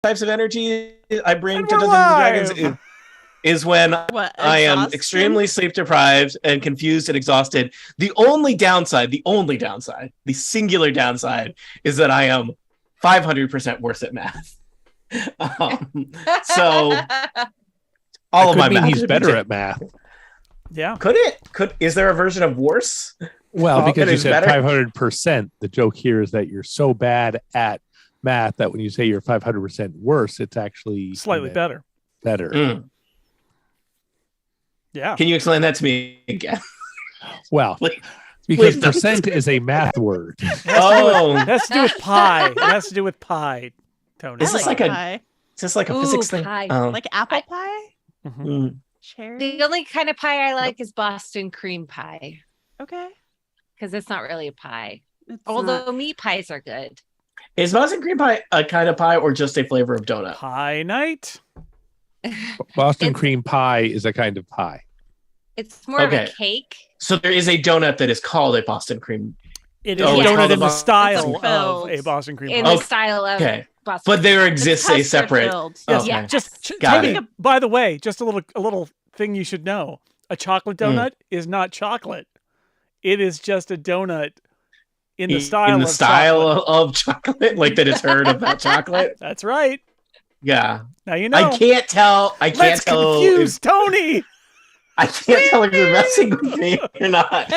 types of energy I bring And to we're Dungeons and live! Dragons is when What, I am exhaustion? extremely sleep deprived and confused and exhausted. The only downside, the singular downside is that I am 500% worse at math. So all of my math he's better at math. Yeah. Is there a version of worse? Well, because you is said better? 500%, the joke here is that you're so bad at math that when you say you're 500% worse, it's actually Slightly better. Better. Mm. Yeah. Can you explain that to me again? Well, Please. because Please don't. percent is a math word. It has to do with pie. It has to do with pie, Tony. Is this like pie. Is this like a physics thing? Pie. Oh. Like apple pie? Mhm. Mm. Cherry? The only kind of pie I like is Boston cream pie Okay. because it's not really a pie. It's Although meat pies are good. Is Boston cream pie a kind of pie or just a flavor of donut? Pie night? Boston It's- cream pie is a kind of pie. It's more of Okay. a cake. So there is a donut that is called a Boston cream. It is Oh, a it's donut called in the a style Boston of filled. a Boston cream In pie. the style of Okay. Boston But there cream. exists a separate. Filled. Yes, Okay. Yeah. just Got Tony, it. by the way, just a little thing you should know. A chocolate donut is not chocolate. It is just a donut in the style of chocolate. of chocolate, like that it's heard about chocolate. That's right. Yeah, Now you know. I can't tell. I can't Let's tell. confuse If, Tony. I can't tell if you're messing with me or not.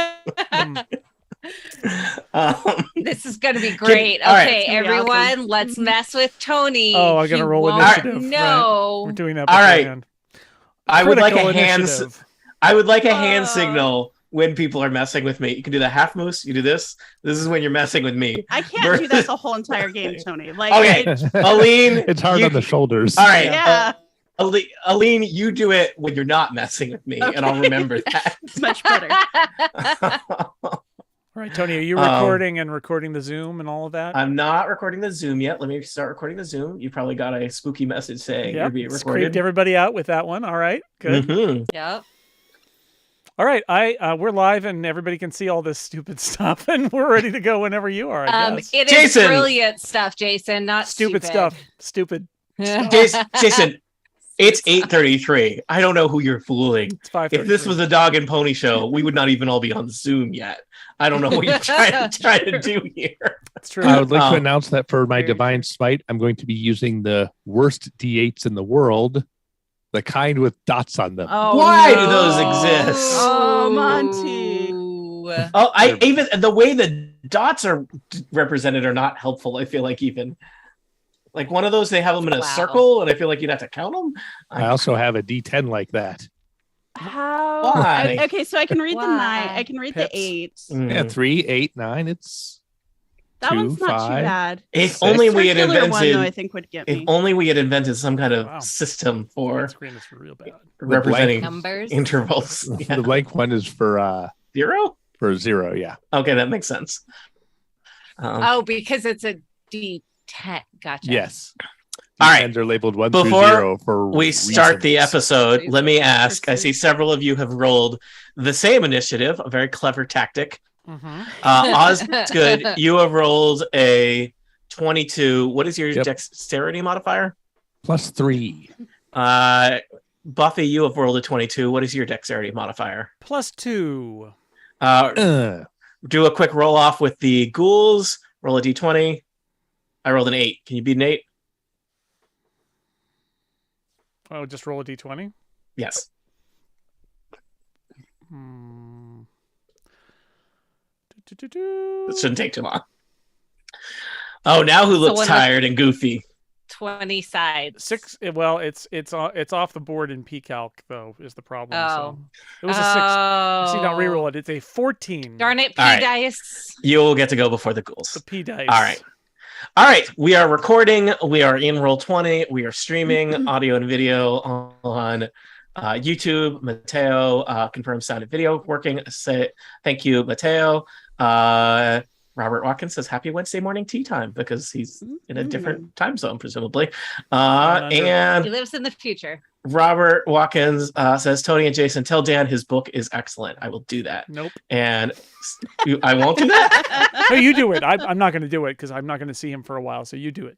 This is going to be great. all right. Okay, It's gonna be everyone, awesome. let's mess with Tony. Oh, I'm gonna He roll won't initiative, right. No. We're doing that All right. beforehand. I would like a Critical hand. initiative. I would like a hand Oh. signal when people are messing with me. You can do the half moose. You do this. This is when you're messing with me. I can't do that the whole entire game, Tony. Like, Okay. Aline, It's hard you- on the shoulders. All right. Yeah. Aline, you do it when you're not messing with me, and I'll remember that. It's much better. All right, Tony, are you Um, recording the Zoom and all of that? I'm not recording the Zoom yet. Let me start recording the Zoom. You probably got a spooky message saying you're being Creeped recorded. everybody out with that one. All right, good. Mhm. Yep. All right, we're live and everybody can see all this stupid stuff, and we're ready to go whenever you are. I guess. It is Jason! brilliant stuff, Jason. Not Stupid stuff. Stupid. Jason, it's 8:33. I don't know who you're fooling. It's 5:33. If this was a dog and pony show, we would not even all be on Zoom yet. I don't know what you're trying to do here. It's true. I would like to Um, announce that for my Very divine smite, I'm going to be using the worst D8s in the world, the kind with dots on them. Oh, Why no. do those exist? Oh, Monty. Oh, even the way the dots are represented are not helpful. I feel like even like one of those, they have them in a Wow. circle, and I feel like you'd have to count them. I also have a D10 like that. How? Why? Okay, so I can read the Why? 9. I can read Pips. the 8. Yeah, 3, 8, 9. It's That 2, one's not 5. too bad. If Six. only we had Circular one, invented. though, I think would get If me. only we had invented some kind of Wow. system for That screen is real bad. representing Numbers. intervals. Yeah. The blank one is for 0? yeah. Okay, that makes sense. Oh, because it's a D10. Gotcha. Yes. All right. D10s are labeled 1 Before through 0 for We start the reasons. episode. Let me ask. I see several of you have rolled the same initiative, a very clever tactic. Mm-hmm. Osgood, you have rolled a 22. What is your Yep. dexterity modifier? +3. Buffy, you have rolled a 22. What is your dexterity modifier? +2. Do a quick roll off with the ghouls. Roll a d20. I rolled an 8. Can you beat an 8? Oh, just roll a d20. Yes. Hmm. It shouldn't take too long. Oh, now who So looks when the- tired and goofy? 20 sides. 6. Well, it's off the board in PCalc though is the problem. Oh. So it was a 6. See, now reroll it. It's a 14. Darn it, P All right. dice. You'll get to go before the ghouls. The P dice. All right. We are recording. We are in Roll20. We are streaming audio and video on YouTube. Mateo confirms sound and video working. Say thank you, Mateo. Robert Watkins says happy Wednesday morning tea time because he's in a different time zone, presumably. He And lives in the future. Robert Watkins says Tony and Jason tell Dan his book is excellent. I will do that. Nope. And I won't do that. No, you do it. I'm not going to do it because I'm not going to see him for a while. So you do it.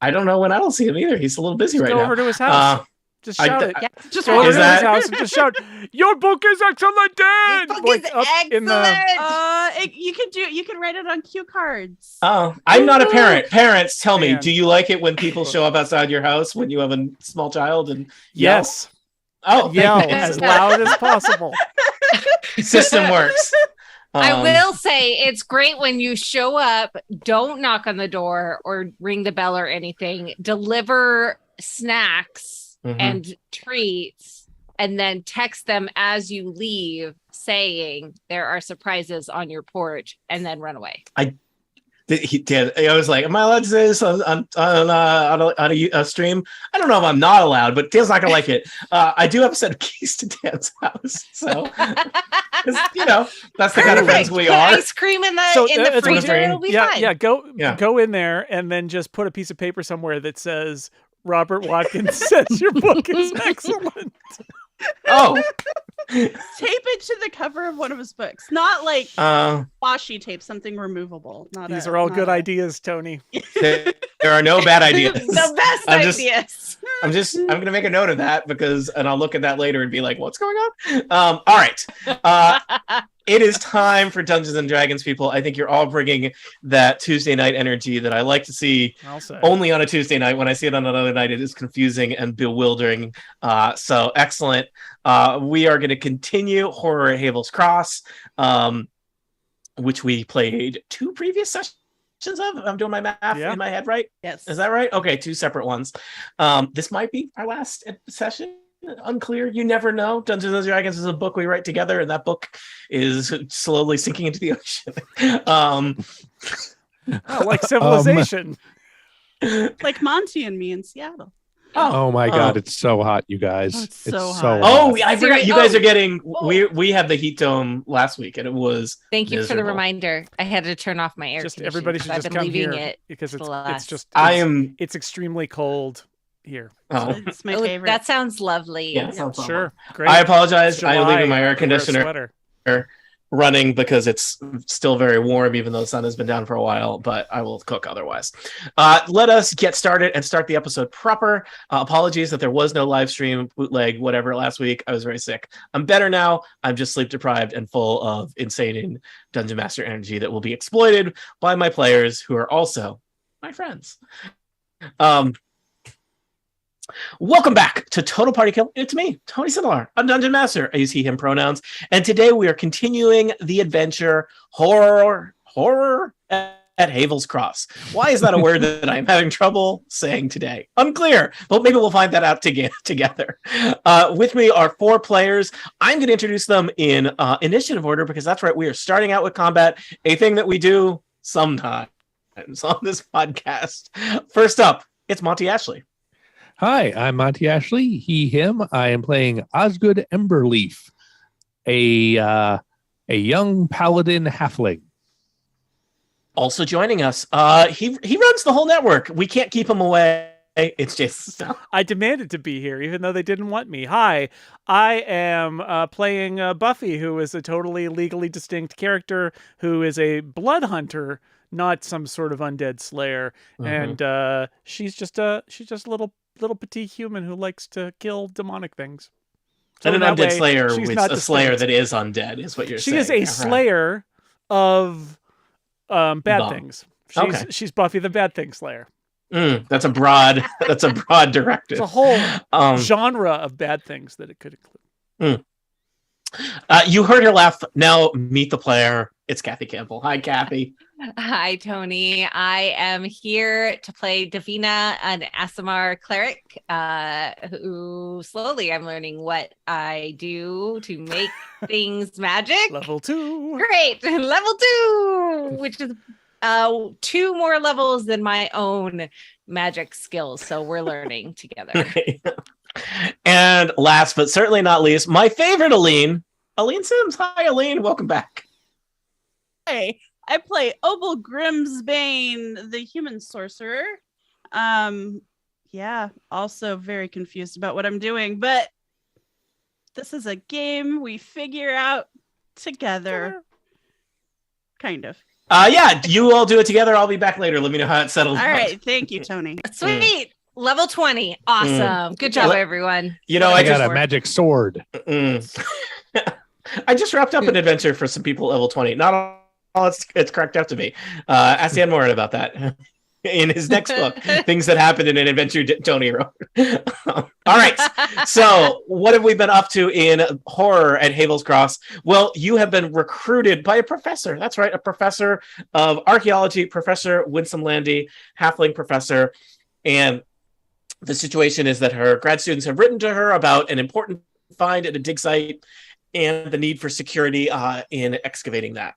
I don't know when I don't see him either. He's a little busy Just right go now. over to his house. Just shout it. Yeah, just Go over Is to his that- house and just shout, "Your book is excellent, Dad!" Your book Like, is up in the- excellent. you can write it on cue cards. Oh, I'm not a parent. Parents, tell me, Man. do you like it when people show up outside your house when you have a small child and yell? Yes. Oh, Yell thank you. as loud as possible. System works. I Um, will say it's great when you show up, don't knock on the door or ring the bell or anything, deliver snacks Mhm. and treats, and then text them as you leave saying there are surprises on your porch, and then run away. He did. I was like, "Am I allowed to say this on a stream?" I don't know if I'm not allowed, but Dan's not gonna like it. I do have a set of keys to Dan's house, so 'cause, that's the kind of friends we Put are. ice cream in the So, in the that's what I'm freezer. saying. It'll be Yeah, fine. yeah. Yeah. Go in there and then just put a piece of paper somewhere that says Robert Watkins says your book is excellent. Oh, Tape it to the cover of one of his books, not like washi tape, something removable. These are all good ideas, Tony. there are no bad ideas. The best I'm just- ideas. I'm gonna make a note of that and I'll look at that later and be like, what's going on? All right. It is time for Dungeons and Dragons, people. I think you're all bringing that Tuesday night energy that I like to see I'll say. only on a Tuesday night. When I see it on another night, it is confusing and bewildering. So excellent. We are going to continue Horror at Havel's Cross, which we played 2 previous sessions of. I'm doing my math in my head, right? Yes. Is that right? Okay, 2 separate ones. This might be our last session. Unclear. You never know. Dungeons and Dragons is a book we write together, and that book is slowly sinking into the ocean. Like Civilization. Like Monty and me in Seattle. Oh my God, it's so hot, you guys. Oh, it's it's so so hot. Oh, I forgot. You guys Oh. are getting. Oh. We had the heat dome last week, and it was. Thank you for the miserable. reminder. I had to turn off my air Just conditioning everybody should because just I've come been leaving here it. because to it's last. just I am. it's extremely cold here. It's my Oh, favorite. that sounds lovely. Yeah, sounds awful. Sure, great. I apologize. It's I am July, leaving my I air have to wear a conditioner sweater. running because it's still very warm, even though the sun has been down for a while, but I will cook otherwise. Let us get started and start the episode proper. Apologies that there was no live stream, bootleg, whatever, last week. I was very sick. I'm better now. I'm just sleep deprived and full of insane Dungeon Master energy that will be exploited by my players who are also my friends. Welcome back to Total Party Kill. It's me, Tony Sindelar. I'm Dungeon Master. I use he, him pronouns. And today we are continuing the adventure Horror at Havel's Cross. Why is that a word that I'm having trouble saying today? Unclear, but maybe we'll find that out together. With me are 4 players. I'm going to introduce them in initiative order because that's right. We are starting out with combat, a thing that we do sometimes on this podcast. First up, it's Monty Ashley. Hi, I'm Monty Ashley. He, him. I am playing Osgood Emberleaf, a young paladin halfling. Also joining us, he runs the whole network. We can't keep him away. It's just I demanded to be here, even though they didn't want me. Hi, I am playing Buffy, who is a totally legally distinct character who is a blood hunter, not some sort of undead slayer. Mhm. And she's just a little petite human who likes to kill demonic things. So and an that undead way, slayer she's is not a slayer distinct. that is undead, is what you're She saying. is a Yeah, right. slayer of bad Bum. things. Okay. She's Buffy the Bad Thing Slayer. That's a broad directive. It's a whole Um, genre of bad things that it could include. you heard her laugh. Now meet the player. It's Kathy Campbell. Hi, Kathy. Hi, Tony. I am here to play Davina, an Asimar cleric, who slowly I'm learning what I do to make things magic. Level 2. Great. Level 2, which is 2 more levels than my own magic skills. So we're learning together. And last but certainly not least, my favorite Aline Sims. Hi, Aline. Welcome back. Hey, I play Obel Grimsbane, the human sorcerer. Yeah, also very confused about what I'm doing, but this is a game we figure out together. Kind of. Yeah, you all do it together. I'll be back later. Let me know how it settles. All right. Thank you, Tony. Sweet. Level 20. Awesome. Good job, everyone. You know, I got a magic sword. I just wrapped up an adventure for some people level 20. Not all it's cracked up to be. Ask Dan Morin about that in his next book, Things That Happened in an Adventure Tony wrote. All right. So what have we been up to in horror at Havel's Cross? Well, you have been recruited by a professor. That's right. A professor of archaeology, Professor Winsome Landy, halfling professor. And the situation is that her grad students have written to her about an important find at a dig site and the need for security in excavating that.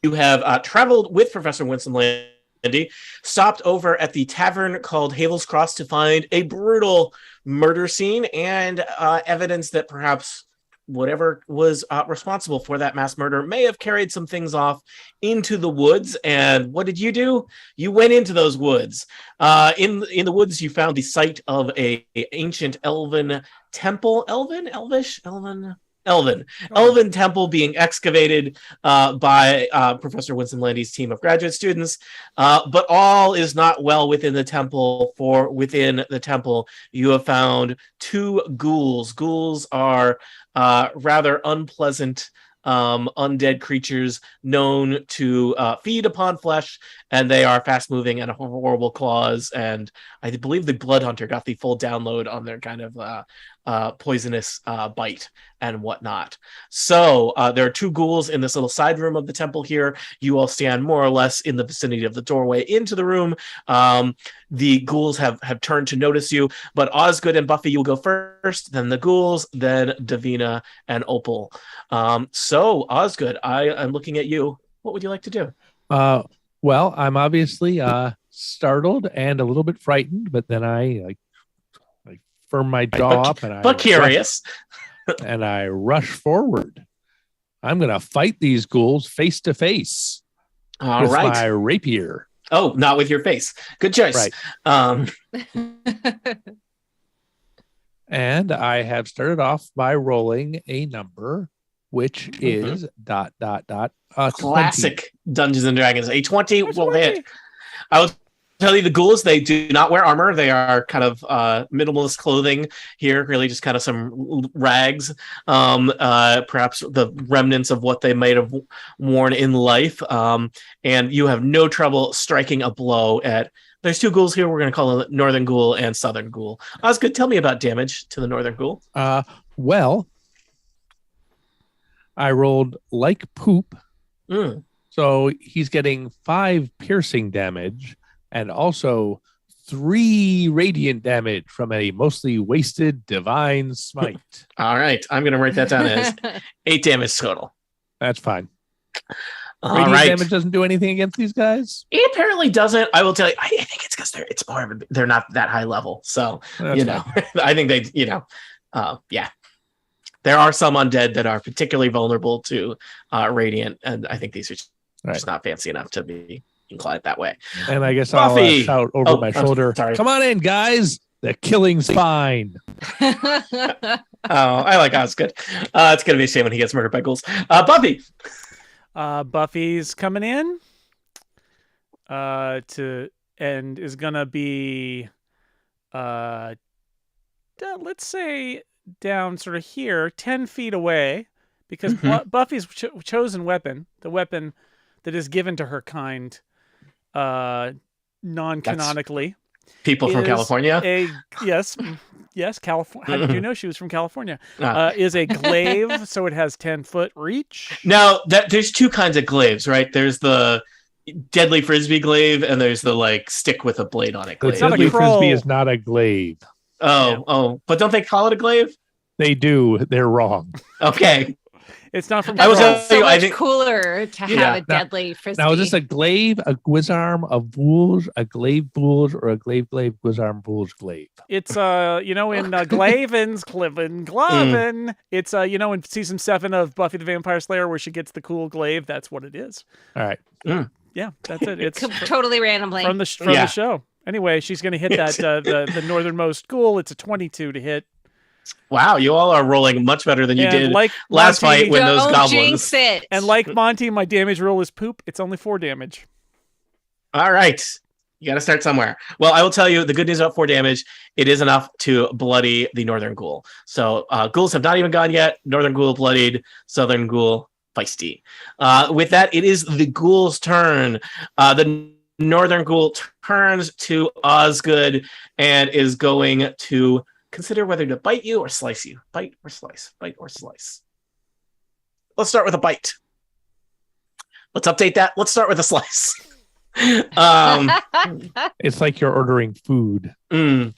You have traveled with Professor Winsome Landy, stopped over at the tavern called Havel's Cross to find a brutal murder scene and evidence that perhaps whatever was responsible for that mass murder may have carried some things off into the woods. And what did you do? You went into those woods. In the woods, you found the site of a ancient elven temple. Elven temple being excavated by Professor Winsome Landy's team of graduate students. But all is not well within the temple, for within the temple, you have found 2 ghouls. Ghouls are rather unpleasant undead creatures known to feed upon flesh, and they are fast-moving and horrible claws. And I believe the Blood Hunter got the full download on their kind of poisonous bite and whatnot. So there are 2 ghouls in this little side room of the temple here. You all stand more or less in the vicinity of the doorway into the room. The ghouls have turned to notice you, but Osgood and Buffy, you'll go first, then the ghouls, then Davina and Opal. So Osgood, I'm looking at you. What would you like to do? Well, I'm obviously startled and a little bit frightened, but then I firm my jaw up and curious. And I rush forward. I'm gonna fight these ghouls face to face with my rapier. Oh, not with your face. Good choice. Right. And I have started off by rolling a number, which is ... Classic 20. Dungeons and Dragons. A 20 will hit. I will tell you, the ghouls, they do not wear armor. They are kind of minimalist clothing here, really just kind of some rags, perhaps the remnants of what they might have worn in life. And you have no trouble striking a blow at... There's 2 ghouls here. We're going to call them Northern Ghoul and Southern Ghoul. Osgood, tell me about damage to the Northern Ghoul. Well, I rolled like poop. So he's getting 5 piercing damage and also 3 radiant damage from a mostly wasted divine smite. All right. I'm going to write that down as 8 damage total. That's fine. Radiant damage doesn't do anything against these guys? It apparently doesn't. I will tell you, I think it's because they're not that high level. So, I think they, yeah. There are some undead that are particularly vulnerable to radiant, and I think these are just not fancy enough to be inclined that way. And I guess Buffy. I'll shout over my shoulder, come on in, guys. The killing's fine. I like Osgood. It's going to be a shame when he gets murdered by ghouls. Buffy. Buffy's coming in and is going to be, let's say, down sort of here, 10 feet away, because Buffy's chosen weapon, the weapon that is given to her kind non-canonically. People from California? Yes, California. How did you know she was from California? Is a glaive, so it has 10-foot reach. Now, there's 2 kinds of glaives, right? There's the deadly frisbee glaive, and there's the stick with a blade on it glaive. The deadly frisbee is not a glaive. Oh, but don't they call it a glaive? They do. They're wrong. Okay. It's not from. I think cooler to have a deadly frisbee. Now, is this a glaive, a guisarm, a boulge, a glaive boulge, or a glaive guisarm boulge glaive? It's in Glaven's Glaven. It's in season 7 of Buffy the Vampire Slayer where she gets the cool glaive. That's what it is. All right. Yeah, that's it. It's totally randomly from the show. Anyway, she's going to hit that the northernmost ghoul. It's a 22 to hit. Wow, you all are rolling much better than you did like last Monty, fight when those Don't goblins. jinx it. And like Monty, my damage roll is poop. It's only 4 damage. All right. You got to start somewhere. Well, I will tell you the good news about 4 damage. It is enough to bloody the Northern Ghoul. So ghouls have not even gone yet. Northern Ghoul bloodied. Southern Ghoul feisty. With that, it is the Ghoul's turn. The Northern Ghoul turns to Osgood and is going to consider whether to bite you or slice you. Bite or slice. Bite or slice. Let's start with a bite. Let's update that. Let's start with a slice. It's like you're ordering food. I'm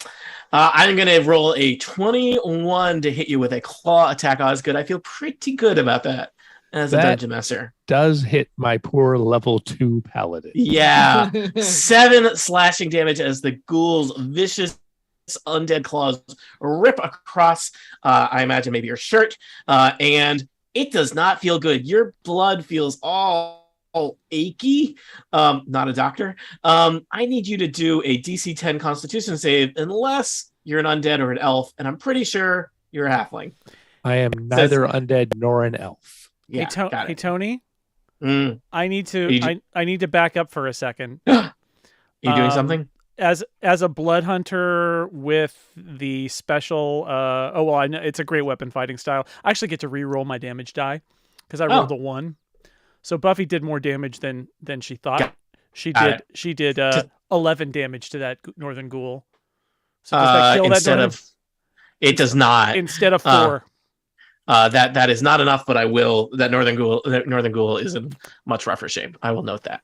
going to roll a 21 to hit you with a claw attack, Osgood. I feel pretty good about that as a dungeon master. Does hit my poor level 2 paladin. Yeah. 7 slashing damage as the ghoul's vicious undead claws rip across, I imagine, maybe your shirt. And it does not feel good. Your blood feels all achy. Not a doctor. I need you to do a DC 10 Constitution save unless you're an undead or an elf, and I'm pretty sure you're a halfling. I am neither undead nor an elf. Yeah, hey Tony. I need to back up for a second. You doing something? As a blood hunter with I know it's a great weapon fighting style. I actually get to re-roll my damage die because I rolled a 1. So Buffy did more damage than she thought. She did 11 damage to that Northern Ghoul. So does that kill that it does not. Instead of 4. That is not enough, but I will. That Northern Ghoul is in much rougher shape. I will note that.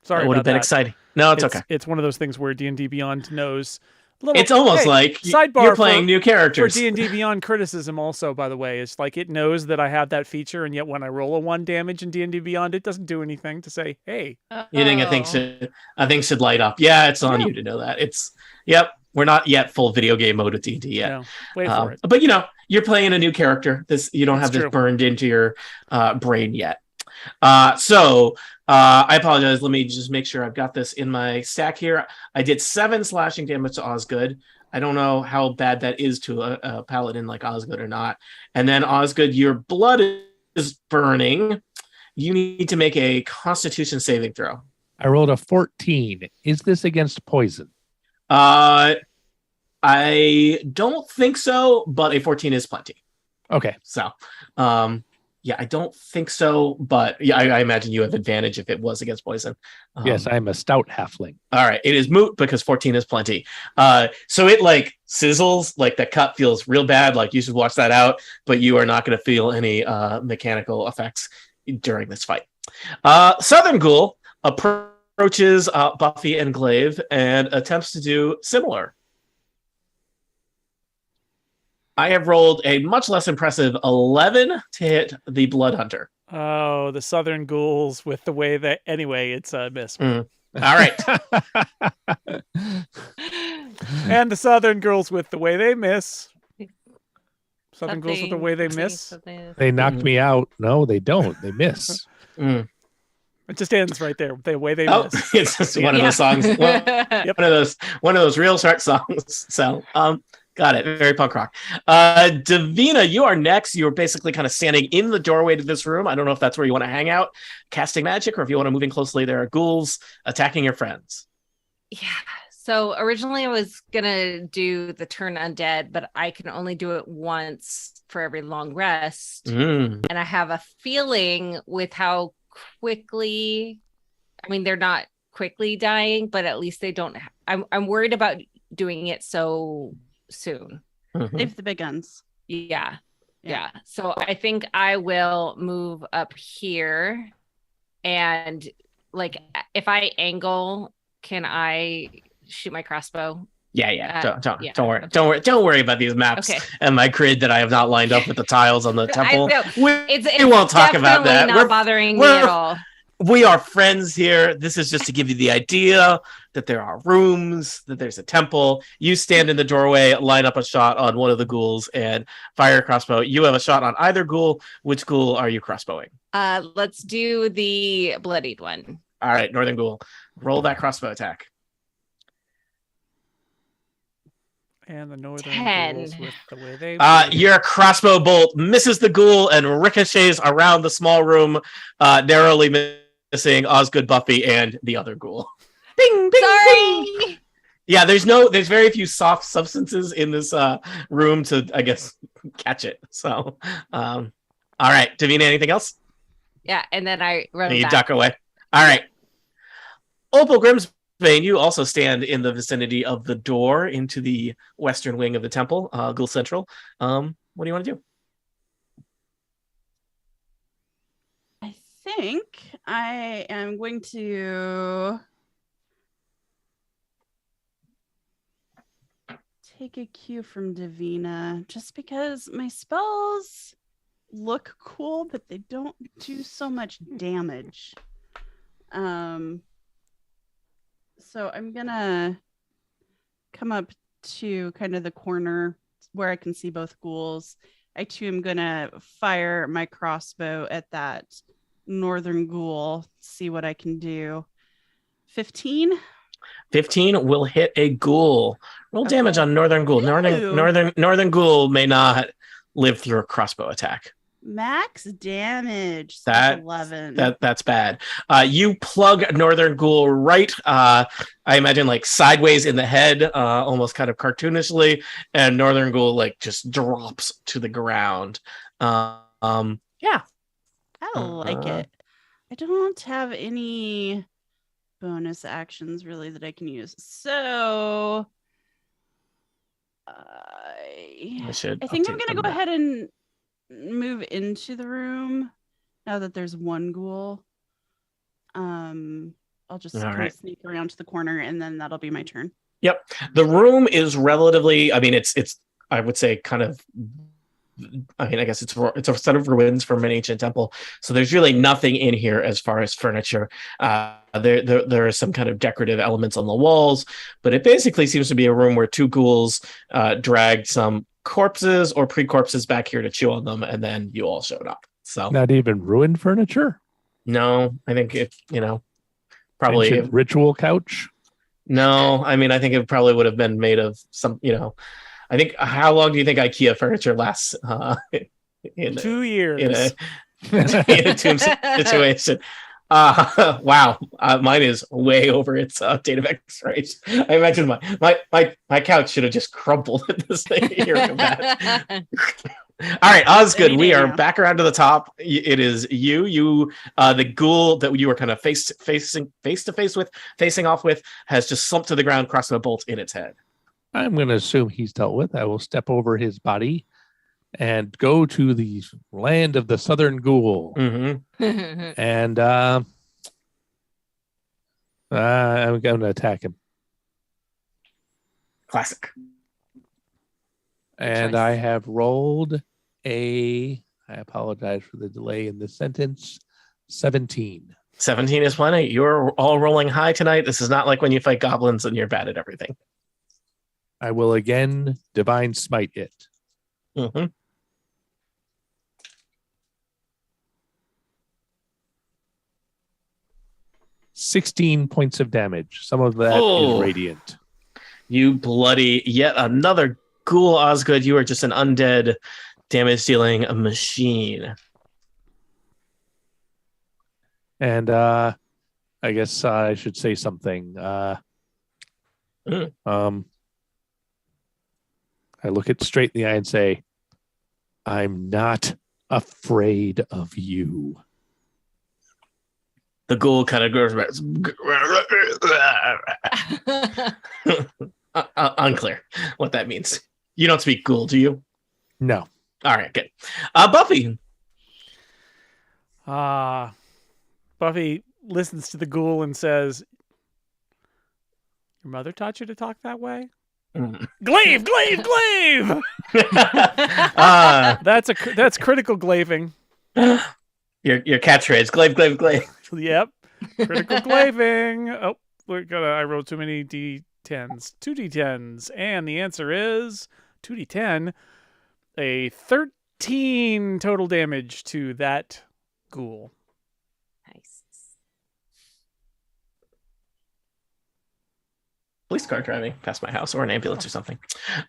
Sorry, that would have been exciting. No, it's okay. It's one of those things where D&D Beyond knows. It's almost like you're playing new characters. For D&D Beyond criticism also, by the way, it's like it knows that I have that feature, and yet when I roll a 1 damage in D&D Beyond, it doesn't do anything to say, hey. You think I think should light up. Yeah, it's on you to know that. We're not yet full video game mode with D&D yet. No, wait for it. But you're playing a new character. You don't have this burned into your brain yet. So I apologize. Let me just make sure I've got this in my stack here. I did 7 slashing damage to Osgood. I don't know how bad that is to a paladin like Osgood or not. And then Osgood, your blood is burning. You need to make a Constitution saving throw. I rolled a 14. Is this against poison? I don't think so, but a 14 is plenty. Okay. So, I don't think so, but I imagine you have advantage if it was against poison. Yes, I'm a stout halfling. All right, it is moot because 14 is plenty. So it like sizzles, like the cut feels real bad. Like you should watch that out, but you are not going to feel any mechanical effects during this fight. Southern Ghoul approaches Buffy and Glaive and attempts to do similar. I have rolled a much less impressive 11 to hit the Blood Hunter. Oh, the Southern Ghouls with the way that... Anyway, it's a miss. All right. And the Southern Girls with the way they miss. Southern Girls with the way they miss. They knocked me out. No, they don't. They miss. It just ends right there. The way they miss. It's just one of those songs. One of those real short songs. So, got it. Very punk rock. Davina, you are next. You're basically kind of standing in the doorway to this room. I don't know if that's where you want to hang out, casting magic, or if you want to move in closely. There are ghouls attacking your friends. Yeah. So originally I was going to do the turn undead, but I can only do it once for every long rest. And I have a feeling with how quickly, I mean, they're not quickly dying, but at least they don't. I'm worried about doing it so soon. Save the big guns. Yeah. So I think I will move up here, and like if I angle, can I shoot my crossbow? Don't worry about these maps and my grid that I have not lined up with the tiles on the temple. We won't talk about that. Not bothering me at all. We are friends here. This is just to give you the idea that there are rooms, that there's a temple. You stand in the doorway, line up a shot on one of the ghouls, and fire a crossbow. You have a shot on either ghoul. Which ghoul are you crossbowing? Let's do the bloodied one. All right, Northern Ghoul. Roll that crossbow attack. And the northern 10. ghouls with the way they Your crossbow bolt misses the ghoul and ricochets around the small room, narrowly missing Osgood, Buffy, and the other ghoul. Bing, bing, Sorry. bing. Yeah, there's very few soft substances in this room to, I guess, catch it. So, all right, Davina, anything else? Yeah, and then I run And you back. duck away. All right. Opal Grimsbane, you also stand in the vicinity of the door into the western wing of the temple, Ghoul Central. What do you want to do? I think I am going to take a cue from Davina, just because my spells look cool, but they don't do so much damage. So I'm gonna come up to kind of the corner where I can see both ghouls. I too am gonna fire my crossbow at that northern ghoul, see what I can do. 15. 15 will hit a ghoul. Roll damage on northern ghoul. Northern ghoul may not live through a crossbow attack. Max damage. So that's 11. That's bad. You plug northern ghoul right, I imagine, like sideways in the head, almost kind of cartoonishly, and northern ghoul like just drops to the ground. Yeah. I like it. I don't have any bonus actions really that I can use. So I think I'm going to go ahead and move into the room now that there's one ghoul. I'll just kind of sneak around to the corner and then that'll be my turn. Yep. The room is relatively, I mean, it's I would say kind of, I mean, I guess it's a set of ruins from an ancient temple. So there's really nothing in here as far as furniture. There are some kind of decorative elements on the walls, but it basically seems to be a room where two ghouls dragged some corpses or pre-corpses back here to chew on them, and then you all showed up. So not even ruined furniture? No, I think it, probably ancient ritual couch. No, I mean, I think it probably would have been made of some, I think, how long do you think IKEA furniture lasts? 2 years. In a tomb situation. Wow. Mine is way over its date of expiration. I imagine my couch should have just crumpled at this thing here. All right, Osgood, we are back around to the top. It is you, the ghoul that you were kind of face to face with, facing off with, has just slumped to the ground, crossing a bolt in its head. I'm going to assume he's dealt with. I will step over his body and go to the land of the southern ghoul. Mm-hmm. And I'm going to attack him. Classic. And I have rolled I apologize for the delay in this sentence, 17. 17 is plenty. You're all rolling high tonight. This is not like when you fight goblins and you're bad at everything. I will again divine smite it. Mm-hmm. $16 points of damage. Some of that is radiant. You bloody yet another ghoul, Osgood. You are just an undead damage dealing machine. And I guess I should say something. I look it straight in the eye and say, I'm not afraid of you. The ghoul kind of goes unclear what that means. You don't speak ghoul, do you? No. All right, good. Buffy. Buffy listens to the ghoul and says, "Your mother taught you to talk that way?" Glaive, glaive, glaive. That's critical glaving. Your catchphrase, glaive, glaive, glaive. Yep, critical glaving. Oh, I rolled too many D10s. 2 D10s, and the answer is 2D10. A 13 total damage to that ghoul. Nice. police car driving past my house or an ambulance or something.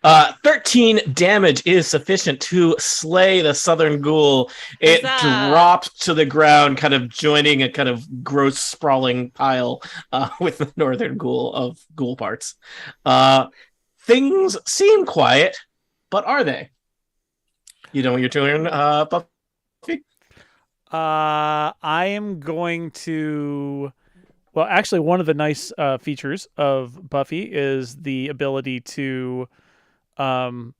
13 damage is sufficient to slay the southern ghoul. It drops to the ground, kind of joining a kind of gross sprawling pile with the northern ghoul of ghoul parts. Things seem quiet, but are they? You know your turn, Buffy? I am going to... Well, actually, one of the nice features of Buffy is the ability to, well,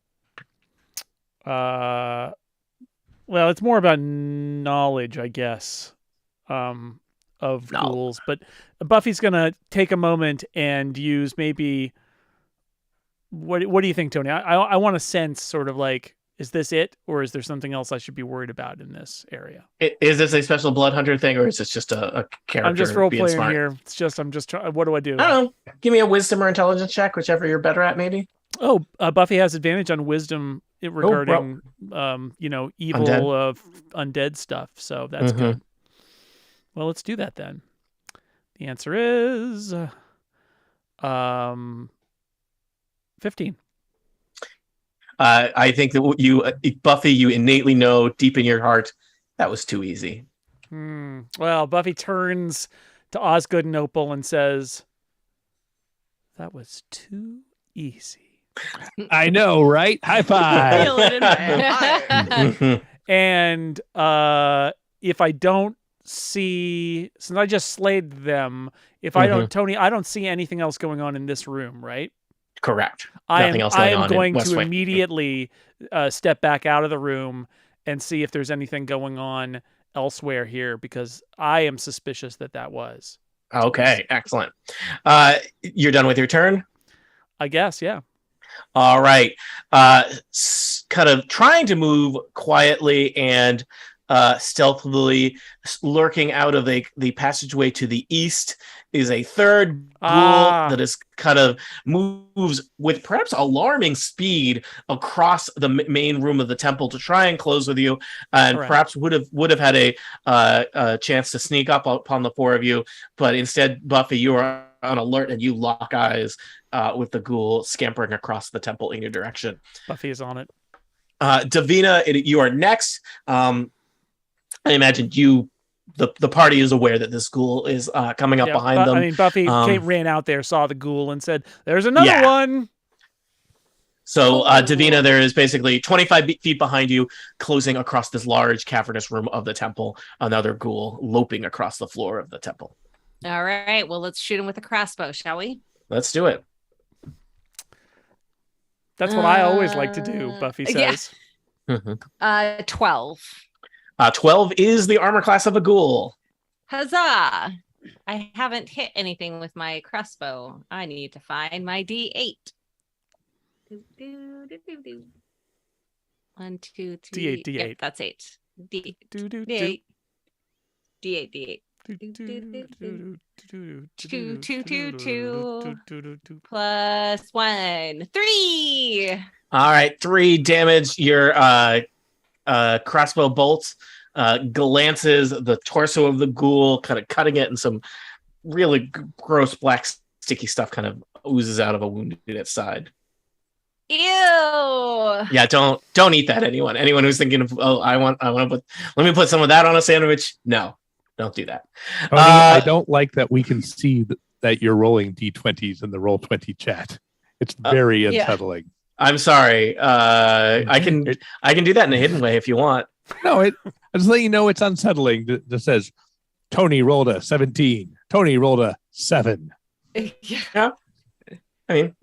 it's more about knowledge, I guess, of ghouls. But Buffy's gonna take a moment and use maybe. What do you think, Tony? I want to sense sort of like, is this it, or is there something else I should be worried about in this area? Is this a special blood hunter thing, or is this just a character? I'm just role playing here. It's just I'm just trying. What do I do? I don't know. Give me a wisdom or intelligence check, whichever you're better at, maybe. Oh, Buffy has advantage on wisdom regarding, evil undead stuff. So that's good. Well, let's do that then. The answer is, 15. I think that you, Buffy, you innately know deep in your heart that was too easy. Well, Buffy turns to Osgood and Opal and says, "That was too easy." I know, right? High five. Feel it in my heart. And if I don't see, since I just slayed them, if I don't, Tony, I don't see anything else going on in this room, right? Correct. I am going to immediately step back out of the room and see if there's anything going on elsewhere here, because I am suspicious that was. Okay, excellent. You're done with your turn? I guess, yeah. All right. Kind of trying to move quietly and stealthily, lurking out of the passageway to the east is a third ghoul that is kind of moves with perhaps alarming speed across the main room of the temple to try and close with you, and perhaps would have had a chance to sneak up upon the four of you, but instead, Buffy, you are on alert and you lock eyes with the ghoul scampering across the temple in your direction. Buffy is on it. Davina, you are next. I imagine the party is aware that this ghoul is coming up behind them. I mean, Buffy ran out there, saw the ghoul, and said, "There's another one." So, Davina, there is basically 25 feet behind you, closing across this large cavernous room of the temple, another ghoul loping across the floor of the temple. All right. Well, let's shoot him with a crossbow, shall we? Let's do it. That's what I always like to do, Buffy says. Yeah. 12. 12 is the armor class of a ghoul. Huzzah! I haven't hit anything with my crossbow. I need to find my D8. 1, 2, 3. D8. Yep, that's 8. D8. D8. 2 plus 1. 3. All right, 3 damage. Your crossbow bolt glances the torso of the ghoul, kind of cutting it, and some really gross black sticky stuff kind of oozes out of a wound in its side. Ew. Yeah, don't eat that. Anyone who's thinking of, I want to put, let me put some of that on a sandwich. No, don't do that. Tony, I don't like that we can see that you're rolling D20s in the Roll20 chat. It's very unsettling. I'm sorry. I can do that in a hidden way if you want. No, I just let you know it's unsettling. That says Tony rolled a 17. Tony rolled a 7. Yeah. I mean,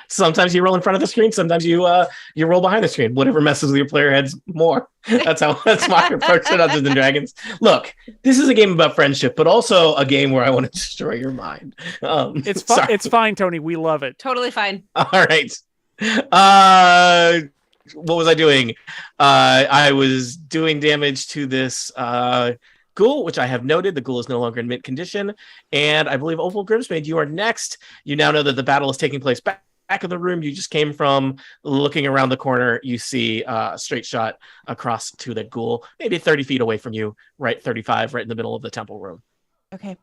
sometimes you roll in front of the screen, sometimes you roll behind the screen. Whatever messes with your player heads more. That's my approach to Dungeons and Dragons. Look, this is a game about friendship, but also a game where I want to destroy your mind. It's fine. It's fine, Tony. We love it. Totally fine. All right. What was I doing? I was doing damage to this ghoul, which I have noted. The ghoul is no longer in mint condition. And I believe Opal Grimsmaid, you are next. You now know that the battle is taking place back of the room you just came from. Looking around the corner, you see a straight shot across to the ghoul, maybe 30 feet away from you, right 35, right in the middle of the temple room. Okay.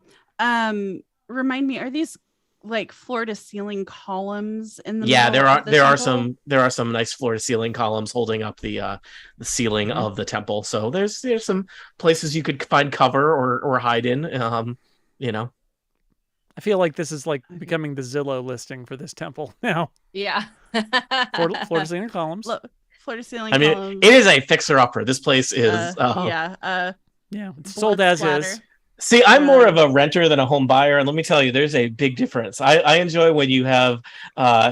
Remind me, are these like floor to ceiling columns in the Yeah, middle of the temple? there are some nice floor to ceiling columns holding up the ceiling of the temple. So there's some places you could find cover or hide in. You know. I feel like this is like becoming the Zillow listing for this temple now. Yeah. Floor to ceiling columns. Floor to ceiling I mean, columns. it is a fixer upper. This place is yeah. It's sold as splatter. is. See, I'm more of a renter than a home buyer, and let me tell you, there's a big difference. I enjoy when you have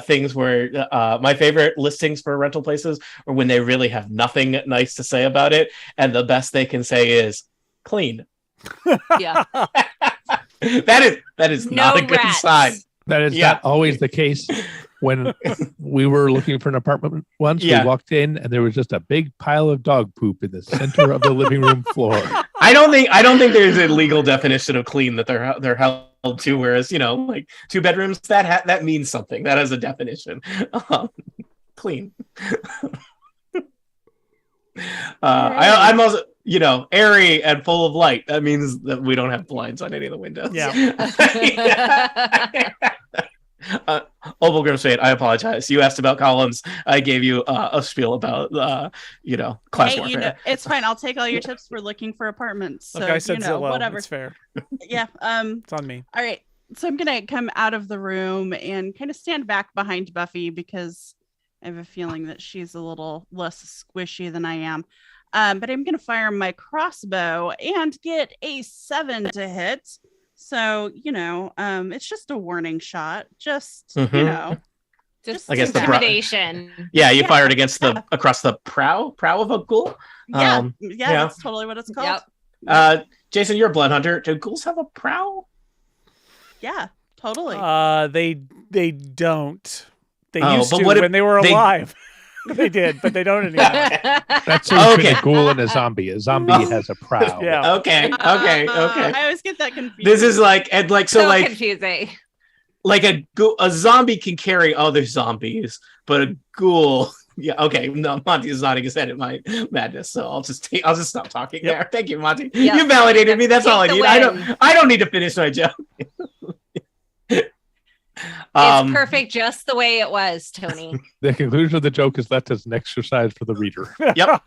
things where my favorite listings for rental places are when they really have nothing nice to say about it, and the best they can say is clean. Yeah. That is not a good sign. That is not always the case. When we were looking for an apartment once, we walked in and there was just a big pile of dog poop in the center of the living room floor. I don't think there's a legal definition of clean that they're held to. Whereas, like 2 bedrooms, that means something. That has a definition. Clean. I'm also, airy and full of light. That means that we don't have blinds on any of the windows. Opal Grimsfade, I apologize. You asked about columns. I gave you a spiel about class warfare. It's fine. I'll take all your tips for looking for apartments. So I said Zillow. whatever. It's fair. Yeah. It's on me. All right. So I'm gonna come out of the room and kind of stand back behind Buffy because I have a feeling that she's a little less squishy than I am. But I'm gonna fire my crossbow and get a 7 to hit. So, it's just a warning shot. Just I guess intimidation. You fired against across the prow of a ghoul. Yeah, that's totally what it's called. Yep. Jason, you're a blood hunter. Do ghouls have a prow? Yeah, totally. They don't. They used to when they were alive. They did, but they don't anymore. That's a ghoul and a zombie. A zombie has a prow. Yeah. Okay. I always get that confused. This is so confusing. Like a zombie can carry other zombies, but a ghoul. Yeah. Okay. No, Monty is nodding his head at my madness, so I'll just stop talking there. Thank you, Monty. Yep. You validated me. That's all I need. I don't need to finish my joke. It's perfect just the way it was, Tony. The conclusion of the joke is left as an exercise for the reader. Yep.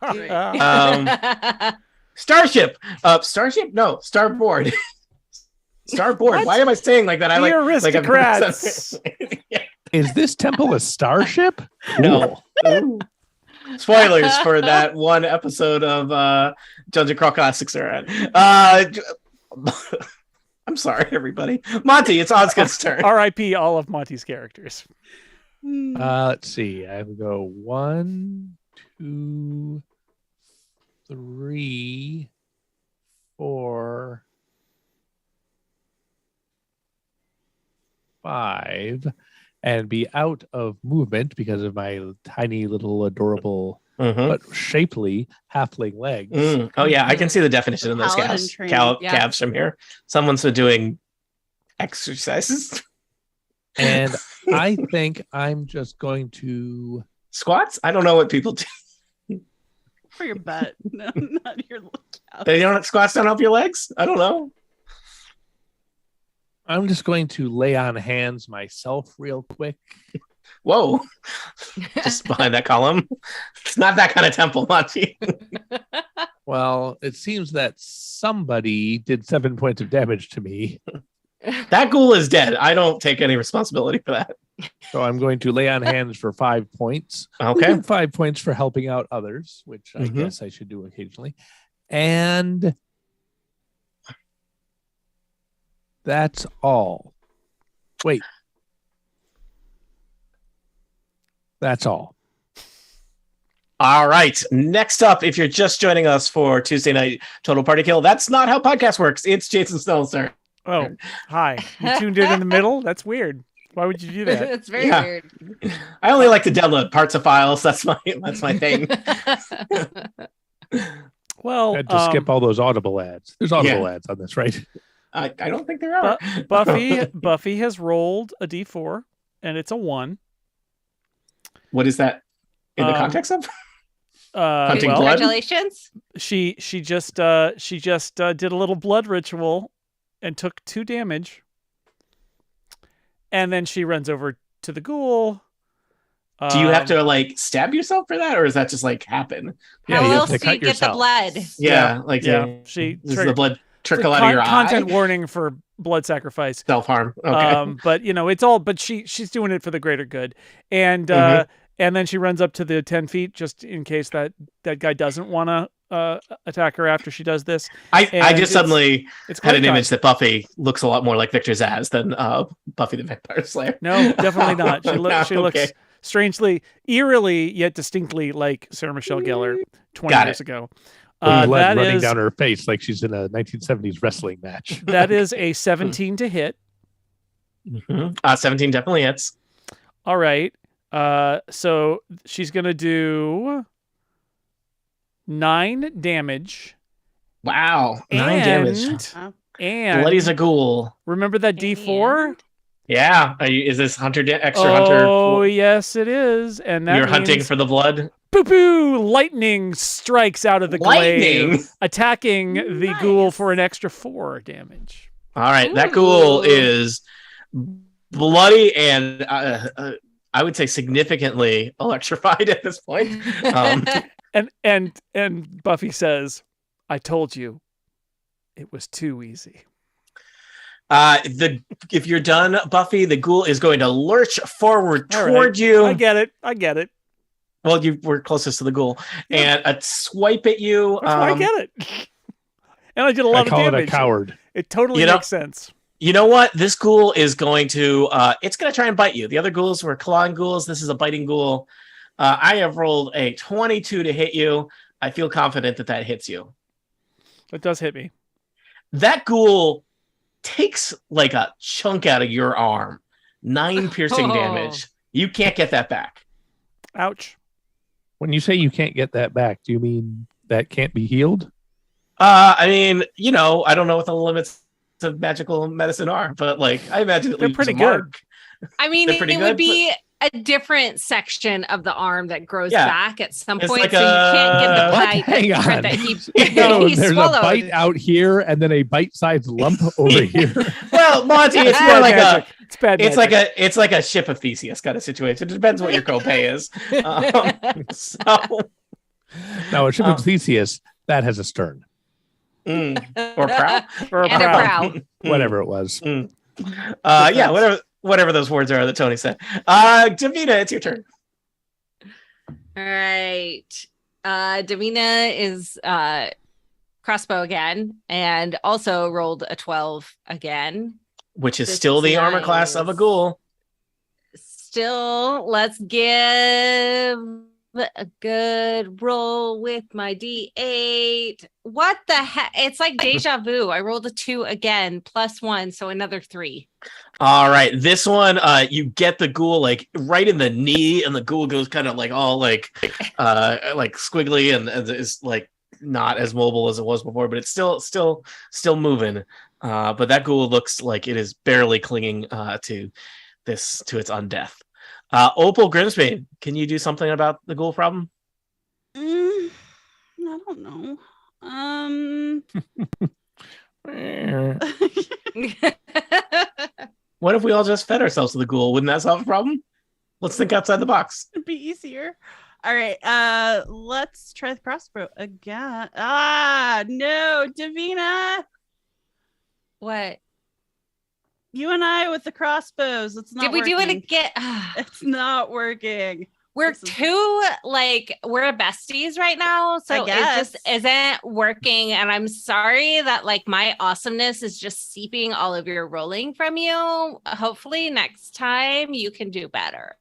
Starship. No, starboard. Starboard. Why am I saying like that? The aristocrats. Is this temple a starship? No. Spoilers for that one episode of Dungeon Crawl Classics are on. I'm sorry, everybody. Monty, it's Osgood's turn. R.I.P. all of Monty's characters. Let's see. I will go 1, 2, 3, 4, 5, and be out of movement because of my tiny little adorable but shapely halfling legs. Oh yeah, I can see the definition of those calves from here. Someone's been doing exercises. And I think I'm just going to squats. I don't know what people do for your butt. No, not your calves. They don't squats don't help your legs. I don't know. I'm just going to lay on hands myself real quick. Whoa. Just behind that column. It's not that kind of temple, Monty. Well, it seems that somebody did 7 points of damage to me. That ghoul is dead. I don't take any responsibility for that. So I'm going to lay on hands for 5 points. Okay. 5 points for helping out others, which I guess I should do occasionally. And that's all. Wait. That's all. All right. Next up, if you're just joining us for Tuesday night Total Party Kill, that's not how podcast works. It's Jason Snell's turn. Oh, hi. You tuned in the middle? That's weird. Why would you do that? It's very weird. I only like to download parts of files. That's my thing. Well, I had to skip all those Audible ads. There's Audible ads on this, right? I don't think there are. Buffy has rolled a D4, and it's a 1. What is that in the context of? Hunting blood? Congratulations. She just did a little blood ritual and took 2 damage. And then she runs over to the ghoul. Do you have to like stab yourself for that, or does that just like happen? How you have else to do you cut get the yourself. blood? She does the blood it's a trickle out of your content eye? warning for blood sacrifice. Self-harm. Okay. But it's all. But she's doing it for the greater good, and then she runs up to the 10 feet just in case that guy doesn't want to attack her after she does this. I just suddenly had an time. image that Buffy looks a lot more like Victor Zsasz than Buffy the Vampire Slayer. No, definitely not. She No, looks okay. strangely, eerily, yet distinctly like Sarah Michelle Gellar 20 Got years it. ago. Blood That running is down her face like she's in a 1970s wrestling match. that is a 17 to hit. 17 definitely hits. All right. So she's gonna do 9 damage. Wow. 9 damage. And Bloody's a ghoul. remember that D4? Yeah. Is this extra Oh, hunter? yes, it is. And that You're hunting means for the blood? poo-poo! Lightning strikes out of the glaive, Lightning? attacking the Nice. ghoul for an extra 4 damage. All right. That Ooh. ghoul is bloody and I would say significantly electrified at this point. And Buffy says, "I told you, it was too easy." If you're done, Buffy, the ghoul is going to lurch forward All toward right. you. I get it. Well, you were closest to the ghoul, and a swipe at you. That's why I get it. And I did a lot I of call damage. it a coward. It totally makes sense. You know what? This ghoul is going to. It's going to try and bite you. The other ghouls were clawing ghouls. This is a biting ghoul. I have rolled a 22 to hit you. I feel confident that hits you. It does hit me. That ghoul takes like a chunk out of your arm. 9 piercing damage. You can't get that back. Ouch. When you say you can't get that back, do you mean that can't be healed? I mean, I don't know what the limits of magical medicine are, but like I imagine They're pretty good. I mean, They're it pretty would good, be a different section of the arm that grows Yeah. back at some It's point, like so you can't get the What? bite Hang on. that he No, he there's swallowed. a bite out here and then a bite-sized lump over here. Well, Monty, it's It's more bad like magic. It's bad it's magic. it's like a ship of Theseus kind of situation. It depends what your copay is. So Now, a ship of Theseus, that has a stern. or prow. Or a and a prow. brow. Whatever it was. Yeah, whatever those words are that Tony said. Davina, it's your turn. All right. Davina is crossbow again and also rolled a 12 again. Which is This still is the armor class of a nice. ghoul. Still, let's give a good roll with my D8. What the heck? It's like deja vu. I rolled a 2 again, +1, so another 3. All right, this one, you get the ghoul like right in the knee, and the ghoul goes kind of like all like squiggly and is like not as mobile as it was before, but it's still moving. But that ghoul looks like it is barely clinging to its undeath. Opal Grimsby, can you do something about the ghoul problem? I don't know. What if we all just fed ourselves to the ghoul? Wouldn't that solve the problem? Let's think outside the box. It'd be easier. All right. Let's try the crossbow again. No, Davina. What? You and I with the crossbows. It's not Did we do it working. again? It's not working. We're This is- too we're besties right now, so it just guess. isn't working. And I'm sorry that my awesomeness is just seeping all of your rolling from you. Hopefully next time you can do better.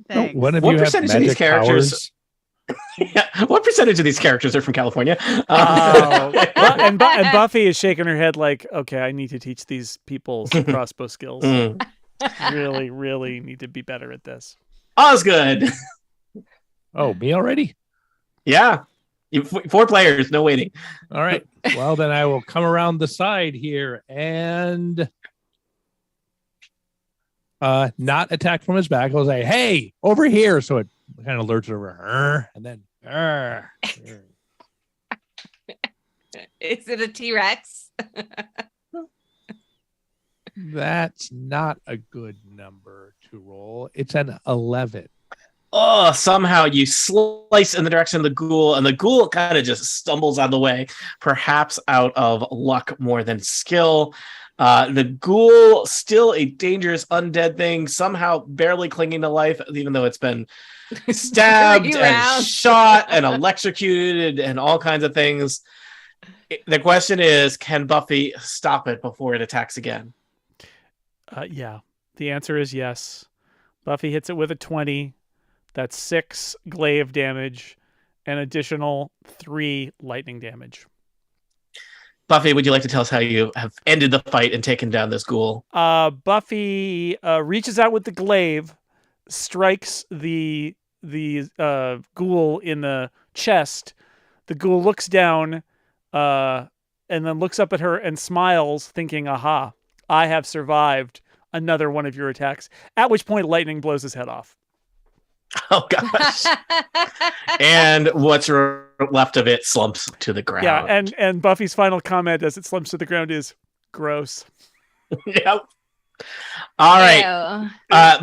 Thanks. One of What you have percentage of these magic characters- powers? Yeah. What percentage of these characters are from California? Oh, and Buffy is shaking her head like, okay, I need to teach these people some crossbow skills. Mm. Really, really need to be better at this. Osgood. Oh, me already? Yeah. 4 players, no waiting. All right. Well, then I will come around the side here and not attack from his back. I'll say, hey, over here. So it kind of lurches over, and then. Is it a T-Rex? That's not a good number to roll. It's an 11. Oh, somehow you slice in the direction of the ghoul, and the ghoul kind of just stumbles out of the way, perhaps out of luck more than skill. The ghoul, still a dangerous undead thing, somehow barely clinging to life, even though it's been stabbed and shot and electrocuted and all kinds of things. The question is, can Buffy stop it before it attacks again? Yeah, the answer is yes. Buffy hits it with a 20. That's 6 glaive damage, and additional 3 lightning damage. Buffy, would you like to tell us how you have ended the fight and taken down this ghoul? Buffy reaches out with the glaive, strikes the ghoul in the chest. The ghoul looks down, and then looks up at her and smiles, thinking, "Aha, I have survived another one of your attacks." At which point, lightning blows his head off. Oh gosh. And what's left of it slumps to the ground. Yeah, and Buffy's final comment as it slumps to the ground is gross. Yep. All right.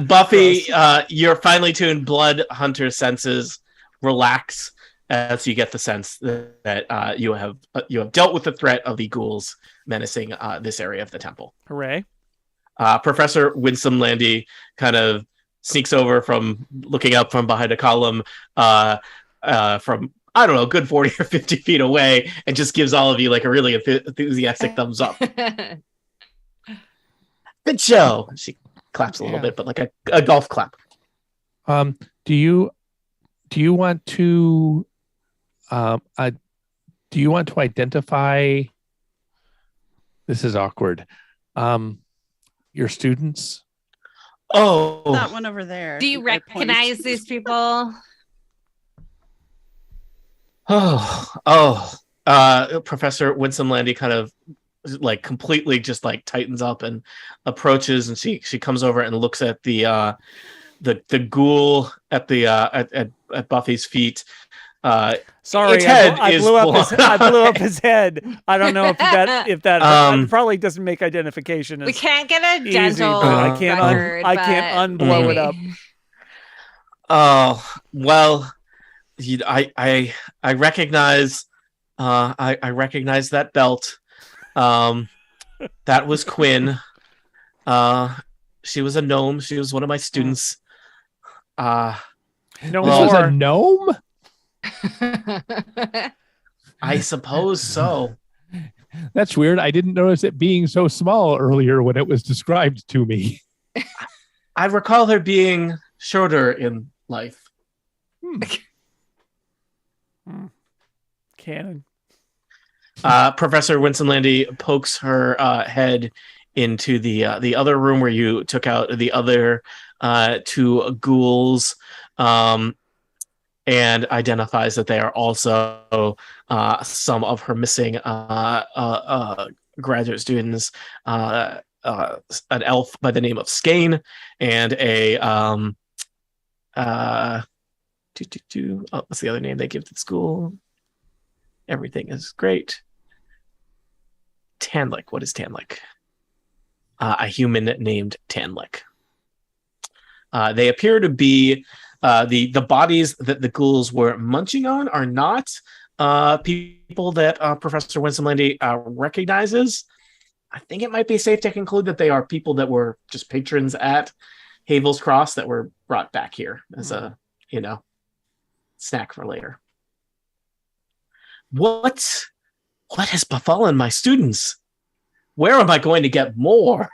Buffy, your finely tuned blood hunter senses relax as you get the sense that you have dealt with the threat of the ghouls menacing this area of the temple. Hooray. Professor Winsome Landy kind of sneaks over from looking up from behind a column from, I don't know, a good 40 or 50 feet away, and just gives all of you like a really enthusiastic thumbs up. Good show. She claps a little bit, but like a golf clap. Do you want to identify, this is awkward, your students? Oh, that one over there. Do you recognize these people? Professor Winsome Landy kind of like completely just like tightens up and approaches, and she comes over and looks at the ghoul at Buffy's feet. Sorry, I blew up his head. I don't know if that probably doesn't make identification. We can't get a dental. I can't unblow it up. Oh well, I recognize I recognize that belt. That was Quinn. She was a gnome. She was one of my students. This was a gnome? I suppose so. That's weird. I didn't notice it being so small earlier when it was described to me. I recall her being shorter in life. Canon. Professor Winsome Landy pokes her head into the other room where you took out the other 2 ghouls. And identifies that they are also some of her missing graduate students, an elf by the name of Skane, and a what's the other name they give to the school? Everything is great. Tanlick. What is Tanlick? A human named Tanlick. They appear to be the bodies that the ghouls were munching on are not people that Professor Winsome Landy recognizes. I think it might be safe to conclude that they are people that were just patrons at Havel's Cross that were brought back here as a, snack for later. What has befallen my students? Where am I going to get more?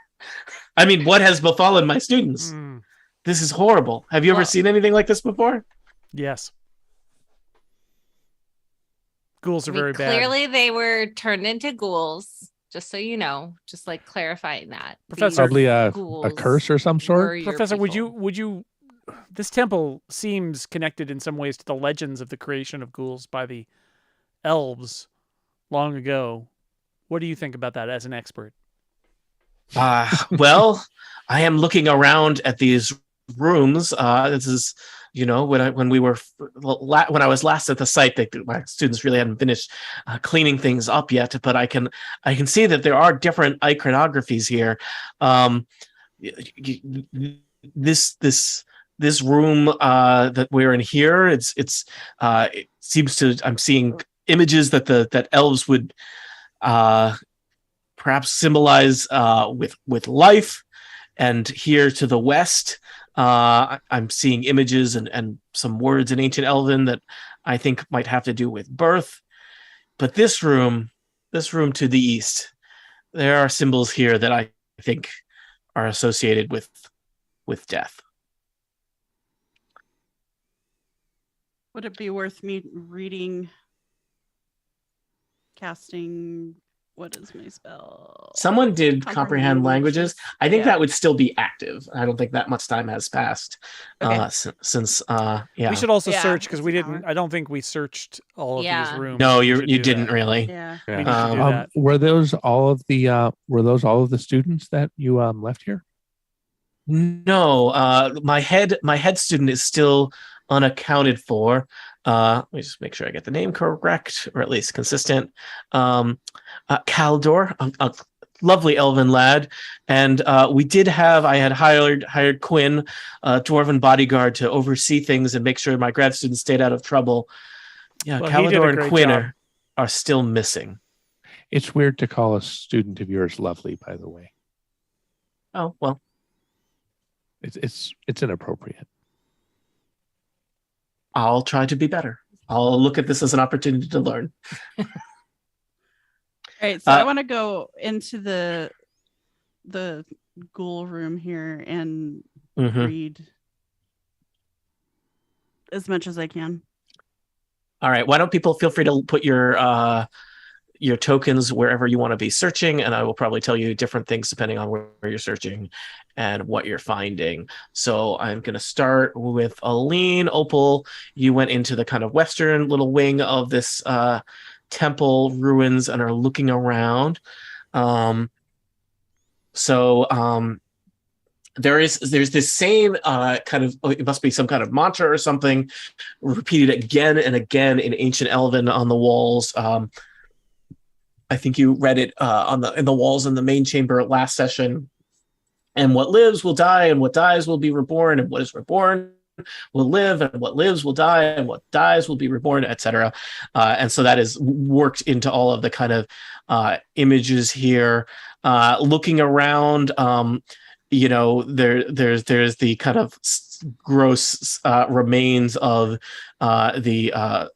I mean, what has befallen my students? This is horrible. Have you ever seen anything like this before? Yes. Ghouls are very bad. Clearly, they were turned into ghouls. Just so you know, just like clarifying that. Professor, probably a curse or some sort. Professor, would you? This temple seems connected in some ways to the legends of the creation of ghouls by the elves long ago. What do you think about that as an expert? Well, I am looking around at these rooms. This is when I was last at the site, my students really hadn't finished cleaning things up yet, but I can see that there are different iconographies here. This room that we're in here, it seems to, I'm seeing images that elves would perhaps symbolize with life. And here to the west, I'm seeing images and some words in ancient Elven that I think might have to do with birth. But this room to the east, there are symbols here that I think are associated with death. Would it be worth me reading, casting? What is my spell? Someone did comprehend languages. I think that would still be active. I don't think that much time has passed since. We should also search, because we didn't. I don't think we searched all of these rooms. No, you didn't really. Yeah. We need to do that. Were those all of the students that you left here? No, my head student is still unaccounted for. Let me just make sure I get the name correct, or at least consistent. Caledor, a lovely elven lad, and I had hired Quinn, a dwarven bodyguard, to oversee things and make sure my grad students stayed out of trouble. Yeah, well, Caledor and Quinn are still missing. It's weird to call a student of yours lovely, by the way. Oh, well. It's inappropriate. I'll try to be better. I'll look at this as an opportunity to learn. All right, so I want to go into the ghoul room here and read as much as I can. All right, why don't people feel free to put your tokens wherever you want to be searching, and I will probably tell you different things depending on where you're searching and what you're finding. So I'm going to start with Aline. Opal, you went into the kind of western little wing of this temple ruins and are looking around. There's this same kind of, it must be some kind of mantra or something, repeated again and again in ancient Elven on the walls. I think you read it in the walls in the main chamber last session. And what lives will die, and what dies will be reborn, and what is reborn will live, and what lives will die, and what dies will be reborn, etc. And so that is worked into all of the kind of images here. Looking around, there's the kind of gross remains of the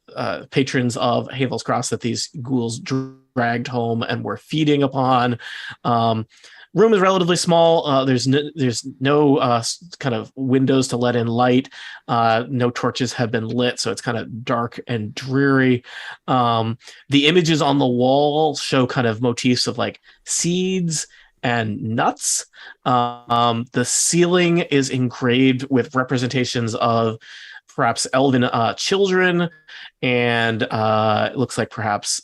patrons of Havel's Cross that these ghouls dragged home and were feeding upon. Room is relatively small. There's no kind of windows to let in light. No torches have been lit, so it's kind of dark and dreary. The images on the wall show kind of motifs of like seeds and nuts. The ceiling is engraved with representations of perhaps elven children, and it looks like perhaps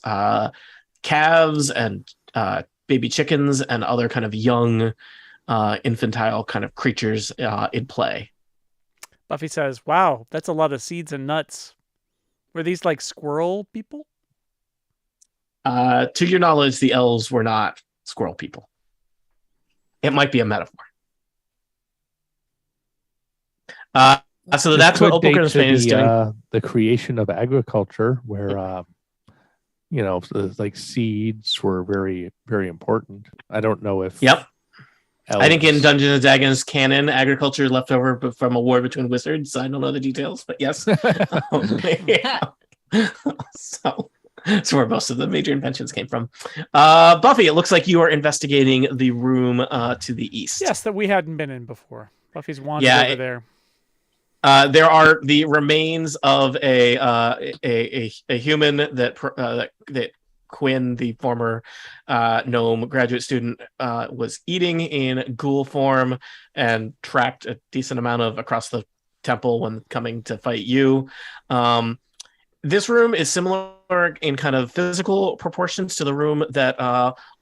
calves and baby chickens and other kind of young infantile kind of creatures in play. Buffy says, wow, that's a lot of seeds and nuts. Were these like squirrel people? To your knowledge, the elves were not squirrel people. It might be a metaphor. So that's what Opal Spain is doing. The creation of agriculture, where like seeds were very, very important. I don't know if. Yep. I think in Dungeons and Dragons canon, agriculture left over from a war between wizards. I don't know the details, but yes. So that's where most of the major inventions came from. Buffy, it looks like you are investigating the room to the east. Yes, that we hadn't been in before. Buffy's wandered over there. There are the remains of a human that Quinn, the former gnome graduate student, was eating in ghoul form and tracked a decent amount of across the temple when coming to fight you. This room is similar in kind of physical proportions to the room that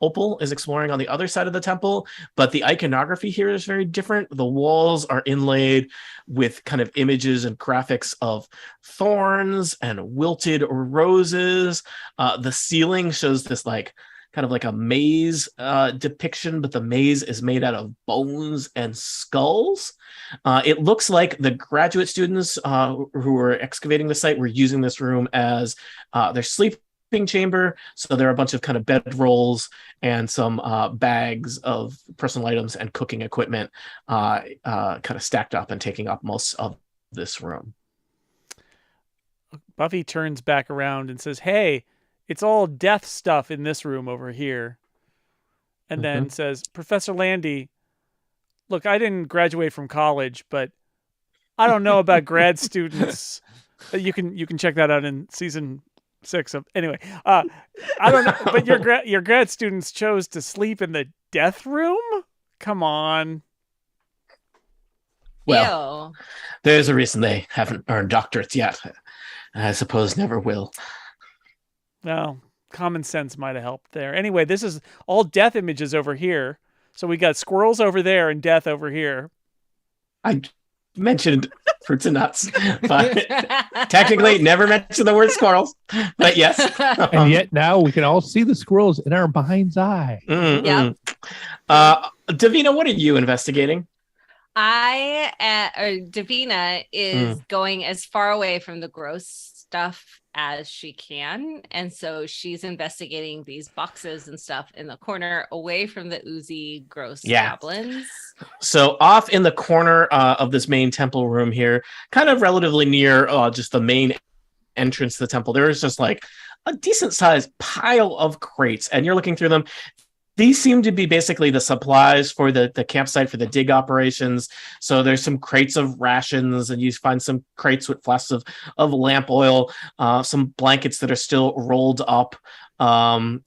Opal is exploring on the other side of the temple, but the iconography here is very different. The walls are inlaid with kind of images and graphics of thorns and wilted roses. The ceiling shows this like kind of like a maze depiction, but the maze is made out of bones and skulls. It looks like the graduate students who were excavating the site were using this room as their sleeping chamber. So there are a bunch of kind of bedrolls and some bags of personal items and cooking equipment kind of stacked up and taking up most of this room. Buffy turns back around and says, "Hey, it's all death stuff in this room over here." And then says, "Professor Landy, look, I didn't graduate from college, but I don't know about grad students." You can check that out in season 6 of anyway. I don't know, but your grad students chose to sleep in the death room? Come on. Well, there's a reason they haven't earned doctorates yet. I suppose never will. Well, common sense might have helped there. Anyway, this is all death images over here. So we got squirrels over there and death over here. I mentioned fruits and nuts, but technically never mentioned the word squirrels. But yes. And yet now we can all see the squirrels in our mind's eye. Yep. Davina, what are you investigating? Davina is going as far away from the gross stuff as she can, and so she's investigating these boxes and stuff in the corner away from the oozy gross goblins. So off in the corner of this main temple room here, kind of relatively near just the main entrance to the temple, there is just like a decent sized pile of crates, and you're looking through them. These seem to be basically the supplies for the campsite for the dig operations. So there's some crates of rations, and you find some crates with flasks of lamp oil, some blankets that are still rolled up, some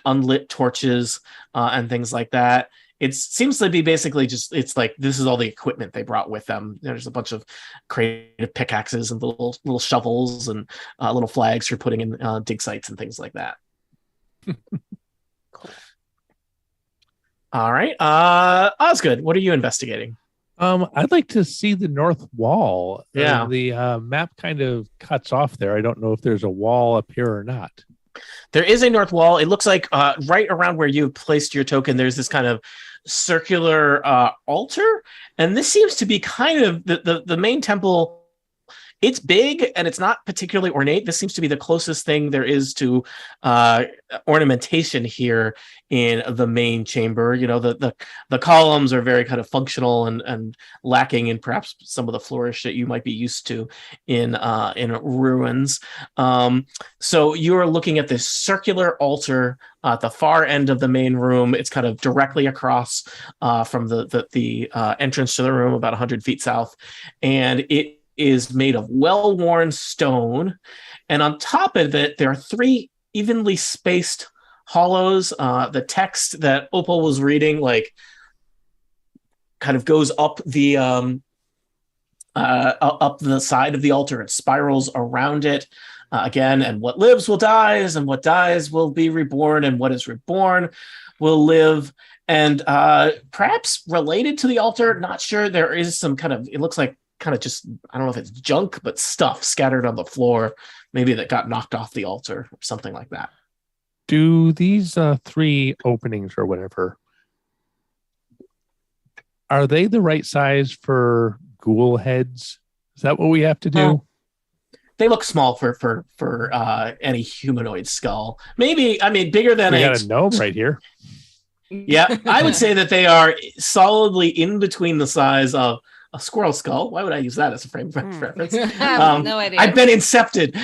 unlit torches and things like that. It seems to be basically it's like this is all the equipment they brought with them. There's a bunch of creative pickaxes and little shovels and little flags for putting in dig sites and things like that. Cool. All right. Osgood, what are you investigating? I'd like to see the north wall. Yeah. The map kind of cuts off there. I don't know if there's a wall up here or not. There is a north wall. It looks like right around where you placed your token, there's this kind of circular altar. And this seems to be kind of the main temple. It's big and it's not particularly ornate. This seems to be the closest thing there is to ornamentation here in the main chamber. You know, the columns are very kind of functional and lacking in perhaps some of the flourish that you might be used to in ruins. So you're looking at this circular altar at the far end of the main room. It's kind of directly across from the entrance to the room, about 100 feet south, and it is made of well-worn stone, and on top of it there are 3 evenly spaced hollows. The text that Opal was reading like kind of goes up the side of the altar and spirals around it again. And what lives will die, and what dies will be reborn, and what is reborn will live. And perhaps related to the altar, not sure, there is some kind of, it looks like kind of just, I don't know if it's junk, but stuff scattered on the floor, maybe that got knocked off the altar or something like that. Do these 3 openings or whatever, are they the right size for ghoul heads? Is that what we have to do? They look small for any humanoid skull. Maybe, I mean, bigger than we got a gnome right here. Yeah, I would say that they are solidly in between the size of a squirrel skull. Why would I use that as a frame of reference? No idea. I've been incepted.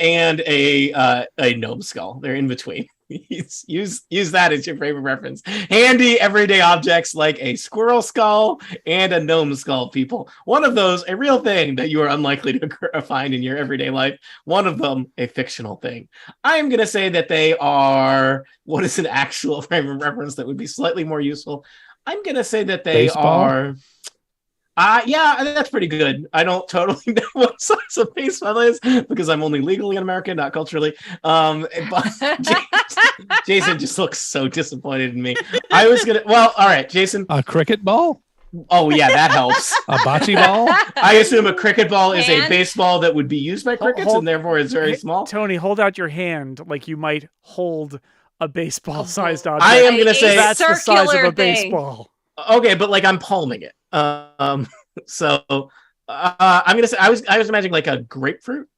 And a gnome skull. They're in between. use that as your frame of reference. Handy everyday objects like a squirrel skull and a gnome skull, people. One of those, a real thing that you are unlikely to find in your everyday life. One of them, a fictional thing. I'm going to say that they are, what is an actual frame of reference that would be slightly more useful? I'm going to say that they Baseball? are... Yeah, that's pretty good. I don't totally know what size a baseball is because I'm only legally an American, not culturally. But Jason just looks so disappointed in me. I was gonna. Well, all right, Jason. A cricket ball? Oh yeah, that helps. A bocce ball? I assume a cricket ball is a baseball that would be used by crickets, and therefore is very small. Tony, hold out your hand like you might hold a baseball-sized object. I am going to say that's the size of a baseball. Okay, but like I'm palming it. So I'm going to say I was imagining like a grapefruit.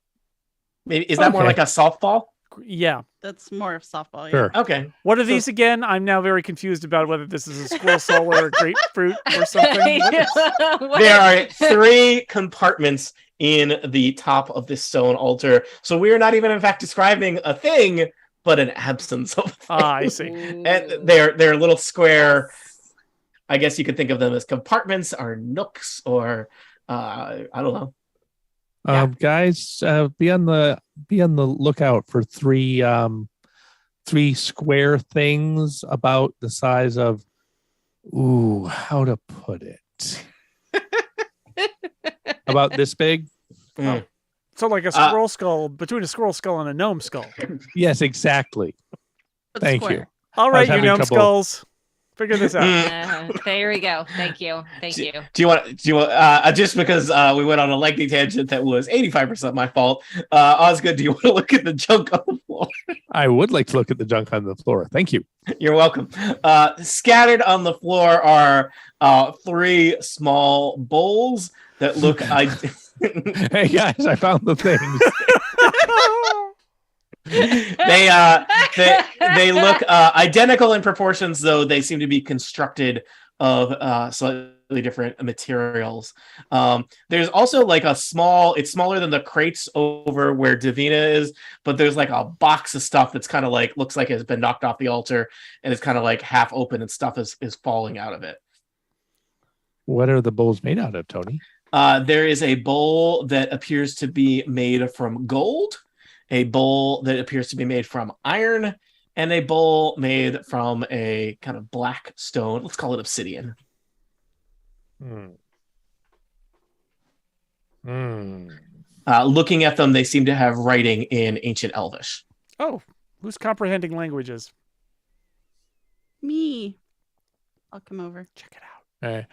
Maybe is that more like a softball? Yeah, that's more of softball. Yeah. Sure. Okay. What are these again? I'm now very confused about whether this is a squirrel soul or a grapefruit or something. There are 3 compartments in the top of this stone altar. So we are not even in fact describing a thing, but an absence of things. I see. And they're little square. I guess you could think of them as compartments or nooks or I don't know. Guys, be on the lookout for 3 square things about the size of how to put it? About this big? Mm. So like a squirrel skull, between a squirrel skull and a gnome skull. Yes, exactly. Thank you. All right, you gnome skulls. Figure this out. There we go. Thank you. Do you want just because we went on a lengthy tangent that was 85% my fault, Osgood, do you want to look at the junk on the floor? I would like to look at the junk on the floor. Thank you. You're welcome. Scattered on the floor are 3 small bowls that look Hey guys, I found the things. They look identical in proportions, though they seem to be constructed of slightly different materials. There's also like it's smaller than the crates over where Davina is, but there's like a box of stuff that's kind of like looks like it's been knocked off the altar and it's kind of like half open and stuff is falling out of it. What are the bowls made out of, Tony? There is a bowl that appears to be made from gold, a bowl that appears to be made from iron, and a bowl made from a kind of black stone. Let's call it obsidian. Looking at them, they seem to have writing in ancient Elvish. Oh, who's comprehending languages? Me. I'll come over. Check it out. All right.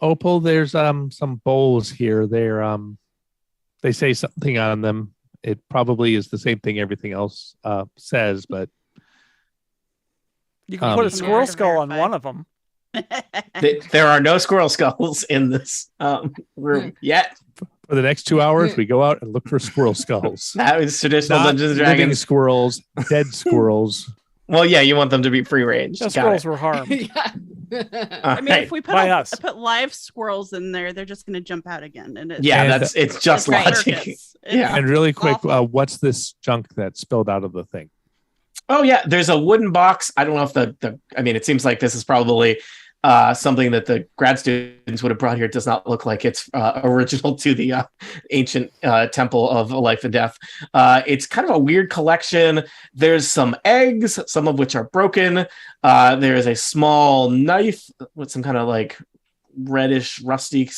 Opal, there's some bowls here. They say something on them. It probably is the same thing everything else says, but you can put a squirrel skull on one of them. There are no squirrel skulls in this room yet. For the next 2 hours, we go out and look for squirrel skulls. That is traditional Not Dungeons and living Dragons. squirrels, dead squirrels. Well, yeah, you want them to be free range. The squirrels were harmed. I mean, if we put live squirrels in there, they're just going to jump out again. And it's just logic. Yeah. And really quick, what's this junk that spilled out of the thing? Oh yeah, there's a wooden box. I don't know if it seems like this is probably something that the grad students would have brought here. It does not look like it's original to the ancient temple of life and death. It's kind of a weird collection. There's some eggs, some of which are broken. There is a small knife with some kind of like reddish, rusty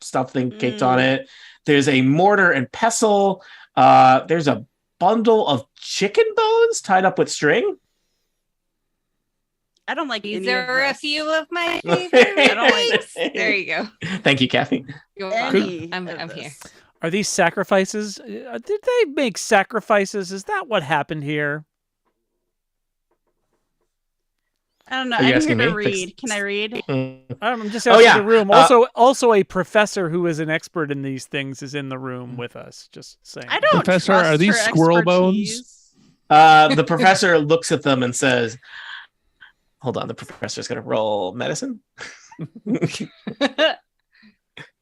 stuff thing caked on it. There's a mortar and pestle. There's a bundle of chicken bones tied up with string. I don't like these are a few of my favorite. I don't like. There you go. Thank you, Kathy. I'm here. Are these sacrifices? Did they make sacrifices? Is that what happened here? I don't know. I'm here to read. Can I read? I'm just asking the room. Also, a professor who is an expert in these things is in the room with us. Just saying. I don't. Professor, are these squirrel bones? The professor looks at them and says, "Hold on." The professor's going to roll medicine.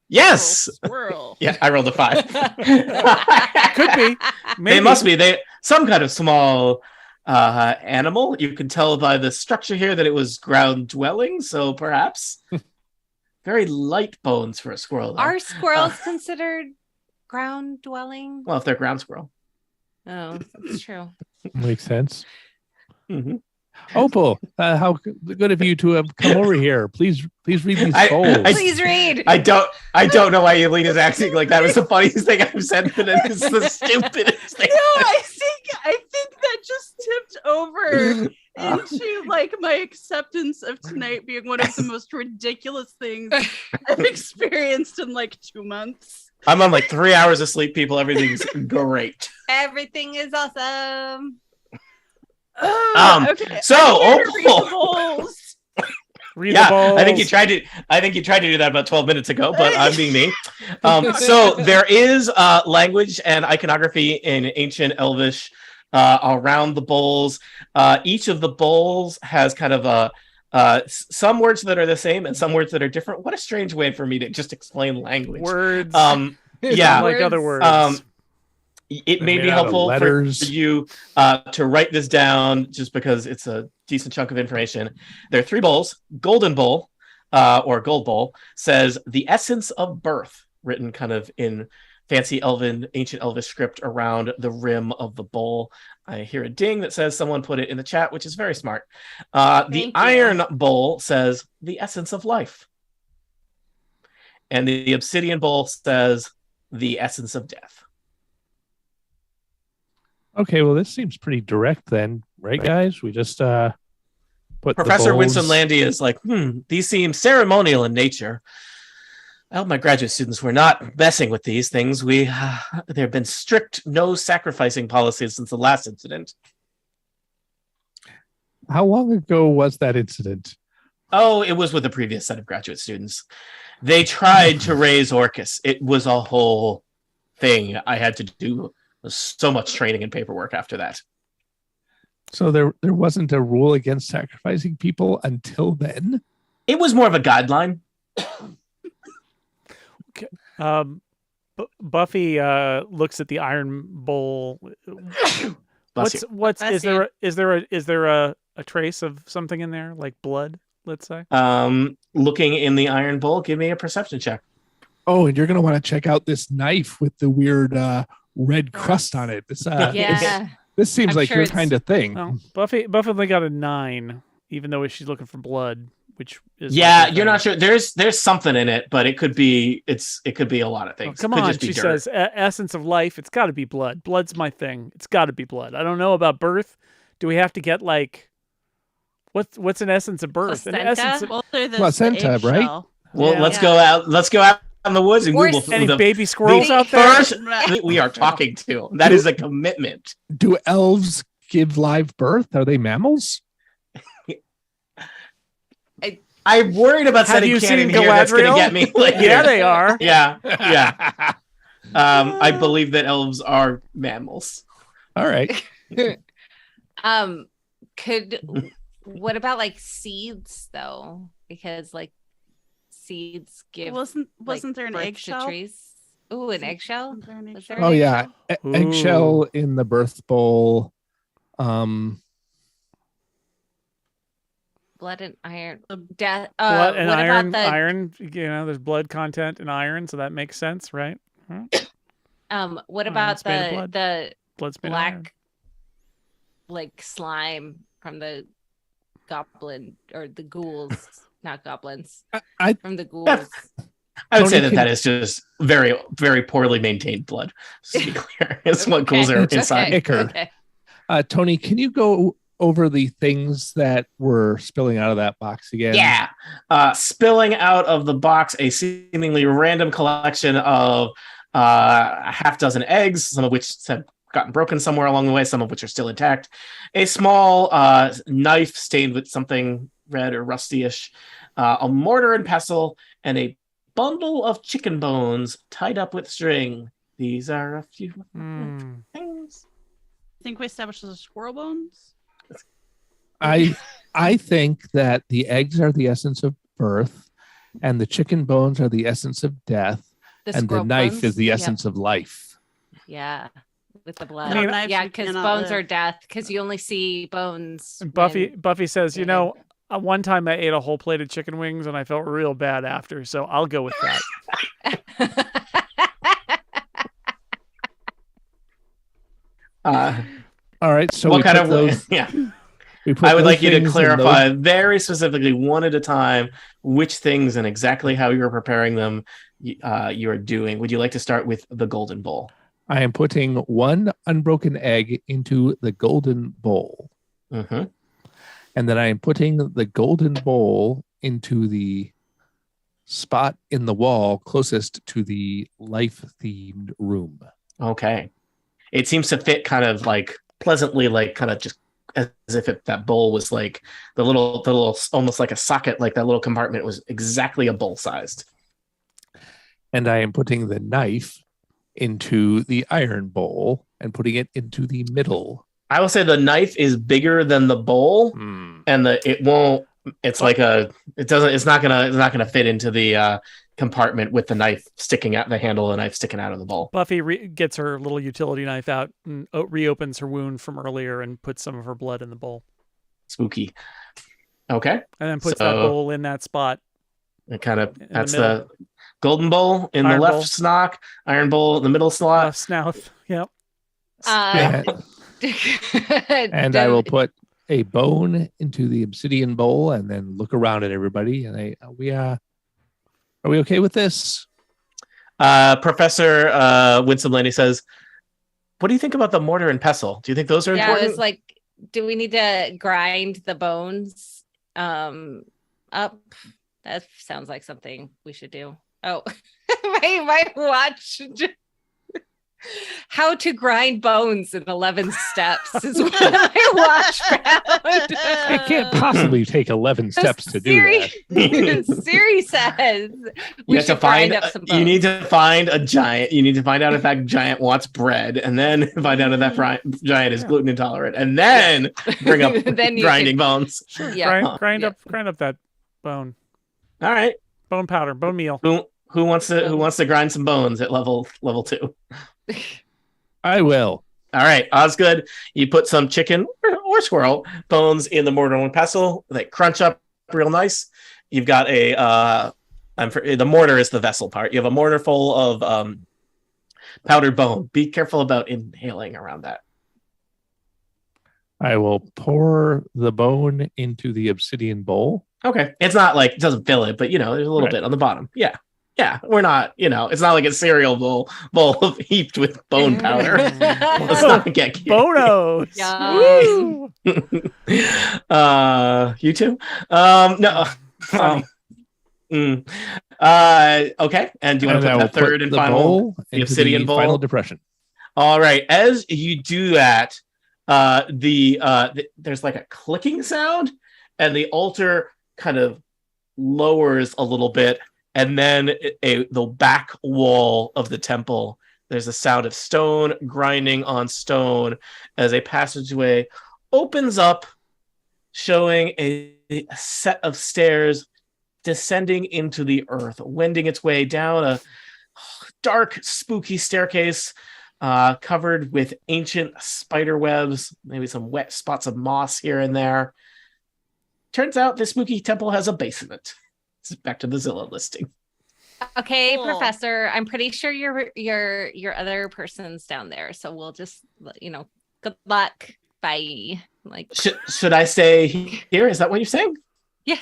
Yes. Squirrel. Yeah, I rolled a 5. Could be. Maybe. They must be. Some kind of small animal. You can tell by the structure here that it was ground dwelling, so perhaps very light bones for a squirrel. Though. Are squirrels considered ground dwelling? Well, if they're ground squirrel. Oh, that's true. Makes sense. Mm-hmm. Opal, how good of you to have come over here. Please read these goals. Please read. I don't know why Yelena's acting like that was the funniest thing I've said, but it is the stupidest thing. No, I think that just tipped over into like my acceptance of tonight being one of the most ridiculous things I've experienced in like 2 months. I'm on like 3 hours of sleep, people. Everything's great. Everything is awesome. Okay. So Opal. Read the balls. I think you tried to do that about 12 minutes ago, but I'm being me. So there is language and iconography in ancient Elvish around the bowls. Each of the bowls has kind of some words that are the same and some words that are different. What a strange way for me to just explain language. Words. Yeah, like other words. It may be helpful for you to write this down just because it's a decent chunk of information. There are 3 bowls. Golden bowl or gold bowl says the essence of birth, written kind of in fancy ancient Elvish script around the rim of the bowl. I hear a ding that says someone put it in the chat, which is very smart. The iron bowl says the essence of life. And the obsidian bowl says the essence of death. Okay, well, this seems pretty direct then, right, guys? We just put Professor Winston Landy is like, these seem ceremonial in nature. I hope my graduate students were not messing with these things. There have been strict no sacrificing policies since the last incident. How long ago was that incident? Oh, it was with the previous set of graduate students. They tried to raise Orcus. It was a whole thing I had to do. So much training and paperwork after that. So there wasn't a rule against sacrificing people until then? It was more of a guideline. Okay. Buffy looks at the iron bowl. Is there a trace of something in there, like blood, let's say? Looking in the iron bowl, give me a perception check. Oh, and you're gonna want to check out this knife with the weird red crust on it. This seems like your kind of thing. Well, Buffy only got a 9, even though she's looking for blood, which is you're not sure. There's something in it, but it could be a lot of things. Oh, come on, she says essence of life. It's got to be blood. Blood's my thing. It's got to be blood. I don't know about birth. Do we have to get like what's an essence of birth? Placenta? An essence of placenta, right? Well, let's go out. Let's go out in the woods and Google any baby squirrels out there. First, we are talking to. That is a commitment. Do elves give live birth? Are they mammals? I'm worried about setting canon here. That's going to get me. Yeah, they are. Yeah. I believe that elves are mammals. All right. What about like seeds though? Because like seeds give wasn't there an eggshell? Ooh, an eggshell? Oh yeah, eggshell in the birth bowl. Blood and iron. Death. Blood and iron. Iron. There's blood content in iron, so that makes sense, right? What about the black, like slime from the goblin or the ghouls? Not goblins. From the ghouls. I would say that is just very, very poorly maintained blood. To be clear, it's what ghouls are inside. Okay. Tony, can you go over the things that were spilling out of that box again? Yeah. Spilling out of the box a seemingly random collection of a half dozen eggs, some of which have gotten broken somewhere along the way, some of which are still intact. A small knife stained with something red or rusty-ish, a mortar and pestle, and a bundle of chicken bones tied up with string. These are a few things. I think we established those squirrel bones. I think that the eggs are the essence of birth, and the chicken bones are the essence of death, and the knife bones is the essence of life. Yeah, with the blood. Yeah, because bones are death. Because you only see bones. Buffy says, one time I ate a whole plate of chicken wings and I felt real bad after, so I'll go with that. All right. So what kind of those? Yeah. I would like you to clarify very specifically, one at a time, which things and exactly how you're preparing them you're doing. Would you like to start with the golden bowl? I am putting 1 unbroken egg into the golden bowl. Mm-hmm. And then I am putting the golden bowl into the spot in the wall closest to the life-themed room. Okay. It seems to fit kind of like pleasantly, like kind of just as if that bowl was like the little almost like a socket, like that little compartment was exactly a bowl sized. And I am putting the knife into the iron bowl and putting it into the middle. I will say the knife is bigger than the bowl, and it's not gonna fit into the compartment with the knife sticking out, the handle of the knife sticking out of the bowl. Buffy gets her little utility knife out and reopens her wound from earlier and puts some of her blood in the bowl. Spooky. Okay. And then puts that bowl in that spot. It kind of that's the golden bowl in iron the left bowl. Snock, iron bowl in the middle slot. Snout. Yep. And I will put a bone into the obsidian bowl and then look around at everybody. And are we okay with this? Professor Winsome Laney says, "What do you think about the mortar and pestle? Do you think those are important?" Yeah, it's like, do we need to grind the bones up? That sounds like something we should do. Oh, my watch. How to grind bones in 11 steps is what my watch found. It can't possibly take 11 steps to do that. Siri says you need to find a giant. You need to find out if that giant wants bread, and then find out if that giant is gluten intolerant, and then bring up grinding bones. Sure. Yeah. Grind up that bone. All right. Bone powder, bone meal. Who wants to grind some bones at level 2? I will. All right, Osgood, you put some chicken or squirrel bones in the mortar and pestle. They crunch up real nice. You've got the mortar is the vessel part. You have a mortar full of powdered bone. Be careful about inhaling around that. I will pour the bone into the obsidian bowl. Okay. It's not like it doesn't fill it, but there's a little bit on the bottom. Yeah. Yeah, we're not, it's not like a cereal bowl heaped with bone powder. Let's not get cute. Bonos. You too? No. Okay. And do you want to put that third and final the obsidian bowl? Final depression. All right. As you do that, there's like a clicking sound, and the altar kind of lowers a little bit. And then the back wall of the temple, there's a sound of stone grinding on stone as a passageway opens up, showing a set of stairs descending into the earth, wending its way down a dark, spooky staircase covered with ancient spider webs, maybe some wet spots of moss here and there. Turns out this spooky temple has a basement. Back to the Zilla listing. Okay, cool. Professor, I'm pretty sure your other person's down there, so we'll just good luck. Bye. Like, should I stay here? Is that what you're saying? Yeah.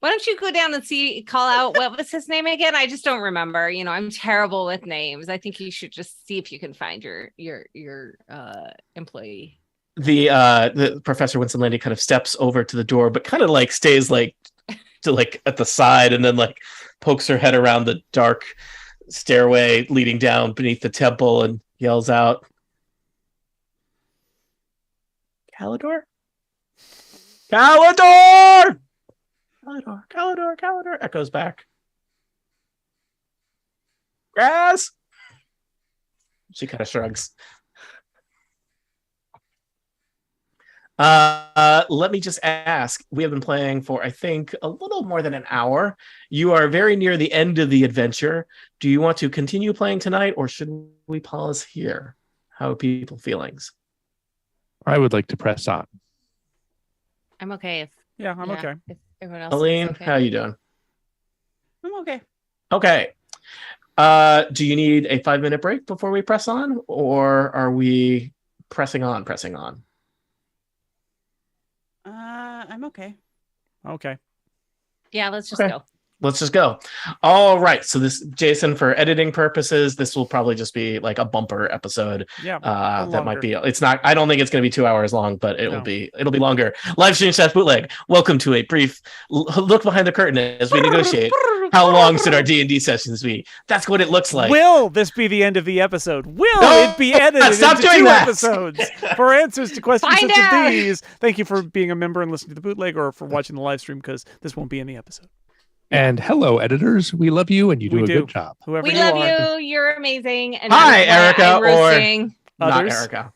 Why don't you go down and call out what was his name again? I just don't remember. I'm terrible with names. I think you should just see if you can find your employee. The Professor Winston Landy kind of steps over to the door, but kind of like stays like at the side, and then like pokes her head around the dark stairway leading down beneath the temple and yells out, "Caledor! Caledor! Caledor! Caledor! Caledor!" Echoes back. "Grass!" She kind of shrugs. Let me just ask, we have been playing for, I think, a little more than an hour. You are very near the end of the adventure. Do you want to continue playing tonight, or should we pause here? How are people feelings? I would like to press on. I'm okay. I'm okay. If everyone else Aline, is okay. how are you doing? I'm okay. Okay. Do you need a 5-minute break before we press on, or are we pressing on? I'm okay. Okay. Yeah, let's just Okay. go. Let's just go. All right. So this, Jason, for editing purposes, this will probably just be like a bumper episode. Yeah. That might be. It's not. I don't think it's going to be 2 hours long, but it will No. be. It'll be longer. Live stream / bootleg. Welcome to a brief look behind the curtain as we negotiate how long should our D&D sessions be. That's what it looks like. Will this be the end of the episode? Will No! it be edited Stop into doing 2 that! episodes? For answers to questions Find such out! as these, thank you for being a member and listening to the bootleg, or for watching the live stream, because this won't be in the episode. And hello, editors. We love you, and you do a good job. Whoever We you love are. you. You're amazing. And Hi, that's why Erica, I'm roasting Not Others. Erica.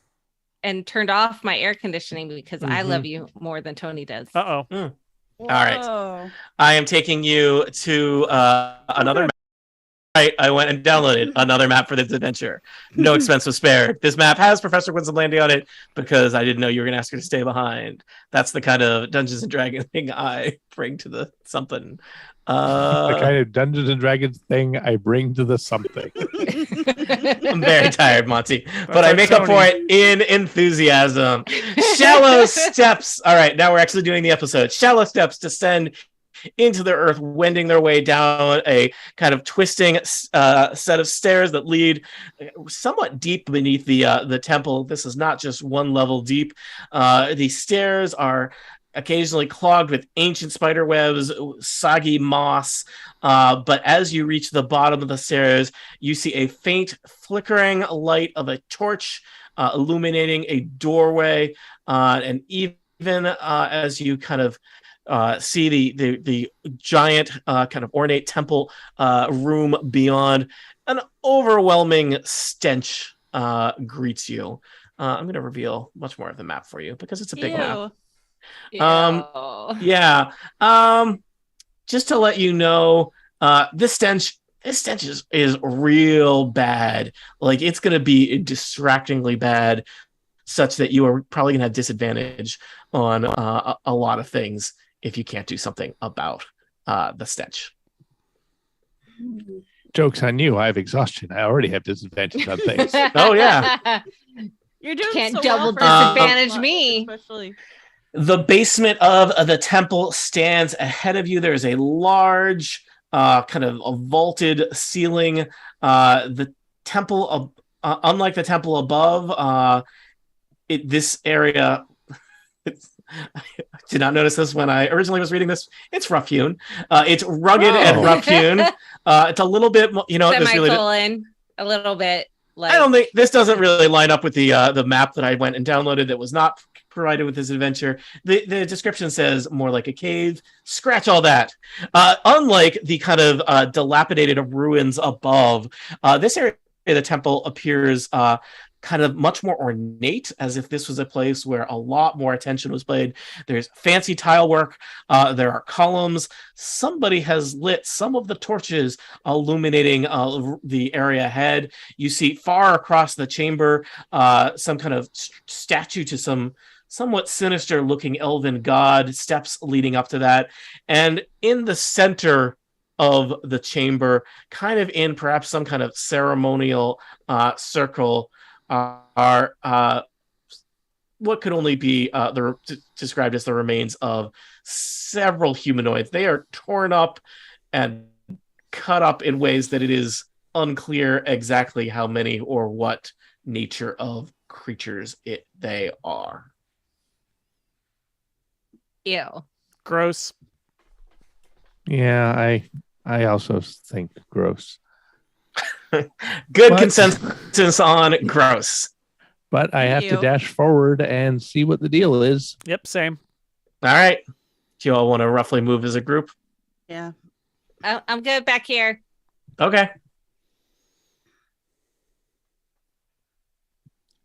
and turned off my air conditioning because I Mhm. love you more than Tony does. Uh-oh. All right. Whoa. I am taking you to another map. I went and downloaded another map for this adventure. No expense was spared. This map has Professor Winslandi on it because I didn't know you were going to ask her to stay behind. That's the kind of Dungeons and Dragons thing I bring to the something. The kind of Dungeons and Dragons thing I bring to the something. I'm very tired, Monty, but I our make up for Tony. it in enthusiasm. Shallow steps. All right, now we're actually doing the episode. Shallow steps descend into the earth, wending their way down a kind of twisting set of stairs that lead somewhat deep beneath the temple. This is not just one level deep. These stairs are occasionally clogged with ancient spider webs, soggy moss. But as you reach the bottom of the stairs, you see a faint flickering light of a torch illuminating a doorway. And even as you kind of see the giant kind of ornate temple room beyond, an overwhelming stench greets you. I'm going to reveal much more of the map for you because it's a big map. Ew. Yeah. Just to let you know, this stench is real bad. Like, it's going to be distractingly bad, such that you are probably going to have disadvantage on a lot of things if you can't do something about the stench. Joke's on you. I have exhaustion. I already have disadvantage on things. Oh, yeah. You're doing Can't so double well for disadvantage us, me. Especially. The basement of the temple stands ahead of you. There is a large, kind of a vaulted ceiling. The temple, unlike the temple above, this area. I did not notice this when I originally was reading this. It's rough hewn. It's rugged and rough hewn. It's a little bit, this really. A little bit. Like, I don't think this doesn't really line up with the map that I went and downloaded that was not provided with this adventure. The description says more like a cave. Scratch all that. Unlike the kind of dilapidated ruins above, this area of the temple appears kind of much more ornate, as if this was a place where a lot more attention was paid. There's fancy tile work. There are columns. Somebody has lit some of the torches illuminating the area ahead. You see far across the chamber some kind of statue to some somewhat sinister looking elven god, steps leading up to that. And in the center of the chamber, kind of in perhaps some kind of ceremonial circle, are what could only be described as the remains of several humanoids. They are torn up and cut up in ways that it is unclear exactly how many or what nature of creatures they are. Ew. Gross. Yeah, I also think gross. Good consensus on gross. But I have to Ew. dash forward and see what the deal is. Yep, same. All right. Do you all want to roughly move as a group? Yeah. I'm good back here. Okay.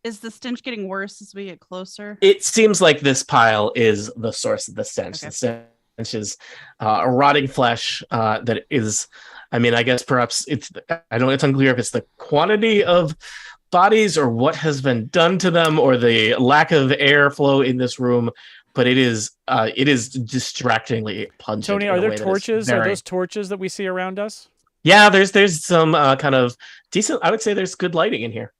Is the stench getting worse as we get closer? It seems like this pile is the source of the stench. Okay. The stench is rotting flesh that is, I mean, I guess perhaps it's unclear if it's the quantity of bodies or what has been done to them or the lack of airflow in this room, but it is distractingly pungent. Tony, in are a there way that is torches? very- Are those torches that we see around us? Yeah, there's some kind of decent, I would say there's good lighting in here.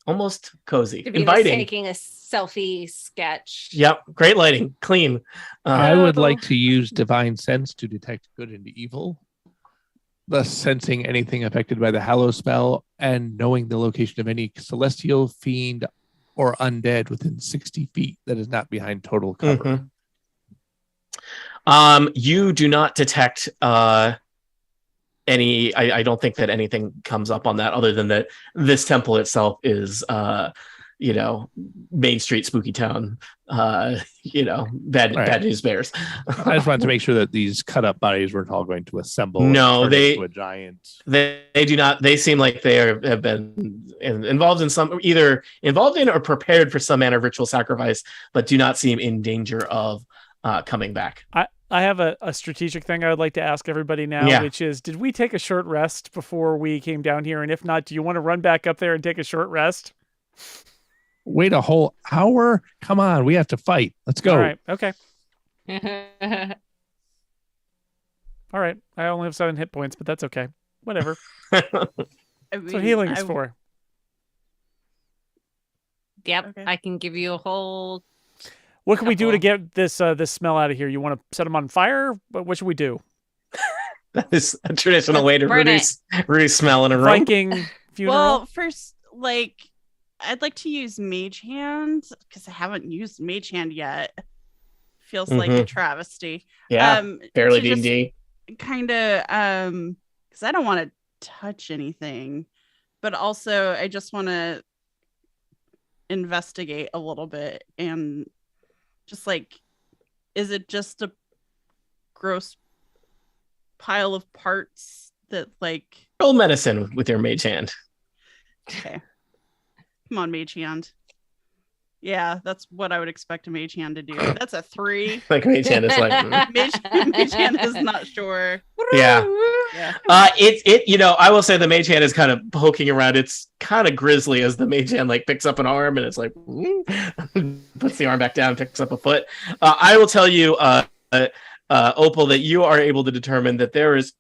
almost cozy, Davina's inviting. taking a selfie sketch. Yep, great lighting, clean. I would like to use divine sense to detect good and evil, thus sensing anything affected by the Hallow spell and knowing the location of any celestial, fiend, or undead within 60 feet that is not behind total cover. You do not detect any. I don't think that anything comes up on that, other than that this temple itself is Main Street spooky town, bad news bears. I just wanted to make sure that these cut up bodies weren't all going to assemble. No, into a giant. They do not. They seem like they have been involved in or prepared for some manner of ritual sacrifice, but do not seem in danger of coming back. I have a strategic thing I would like to ask everybody now, which is, did we take a short rest before we came down here? And if not, do you want to run back up there and take a short rest? Wait a whole hour? Come on, we have to fight. Let's go. All right. Okay. All right. I only have 7 hit points, but that's okay. Whatever. That's what healing is for. Yep. Okay. I can give you a whole... What can we do to get this smell out of here? You want to set them on fire? But what should we do? That is a traditional way to reduce smell in a room. Viking funeral? Well, first, I'd like to use Mage Hand because I haven't used Mage Hand yet. Feels like a travesty. Yeah, barely D&D. Kind of, because I don't want to touch anything, but also I just want to investigate a little bit and just is it just a gross pile of parts that roll medicine with your Mage Hand. Okay. Come on, Mage Hand. Yeah, that's what I would expect a Mage Hand to do. That's a 3. Mage Hand is Mage Hand is not sure. Yeah. I will say the Mage Hand is kind of poking around. It's kind of grisly as the Mage Hand picks up an arm and it's puts the arm back down, picks up a foot. I will tell you, Opal, that you are able to determine that there is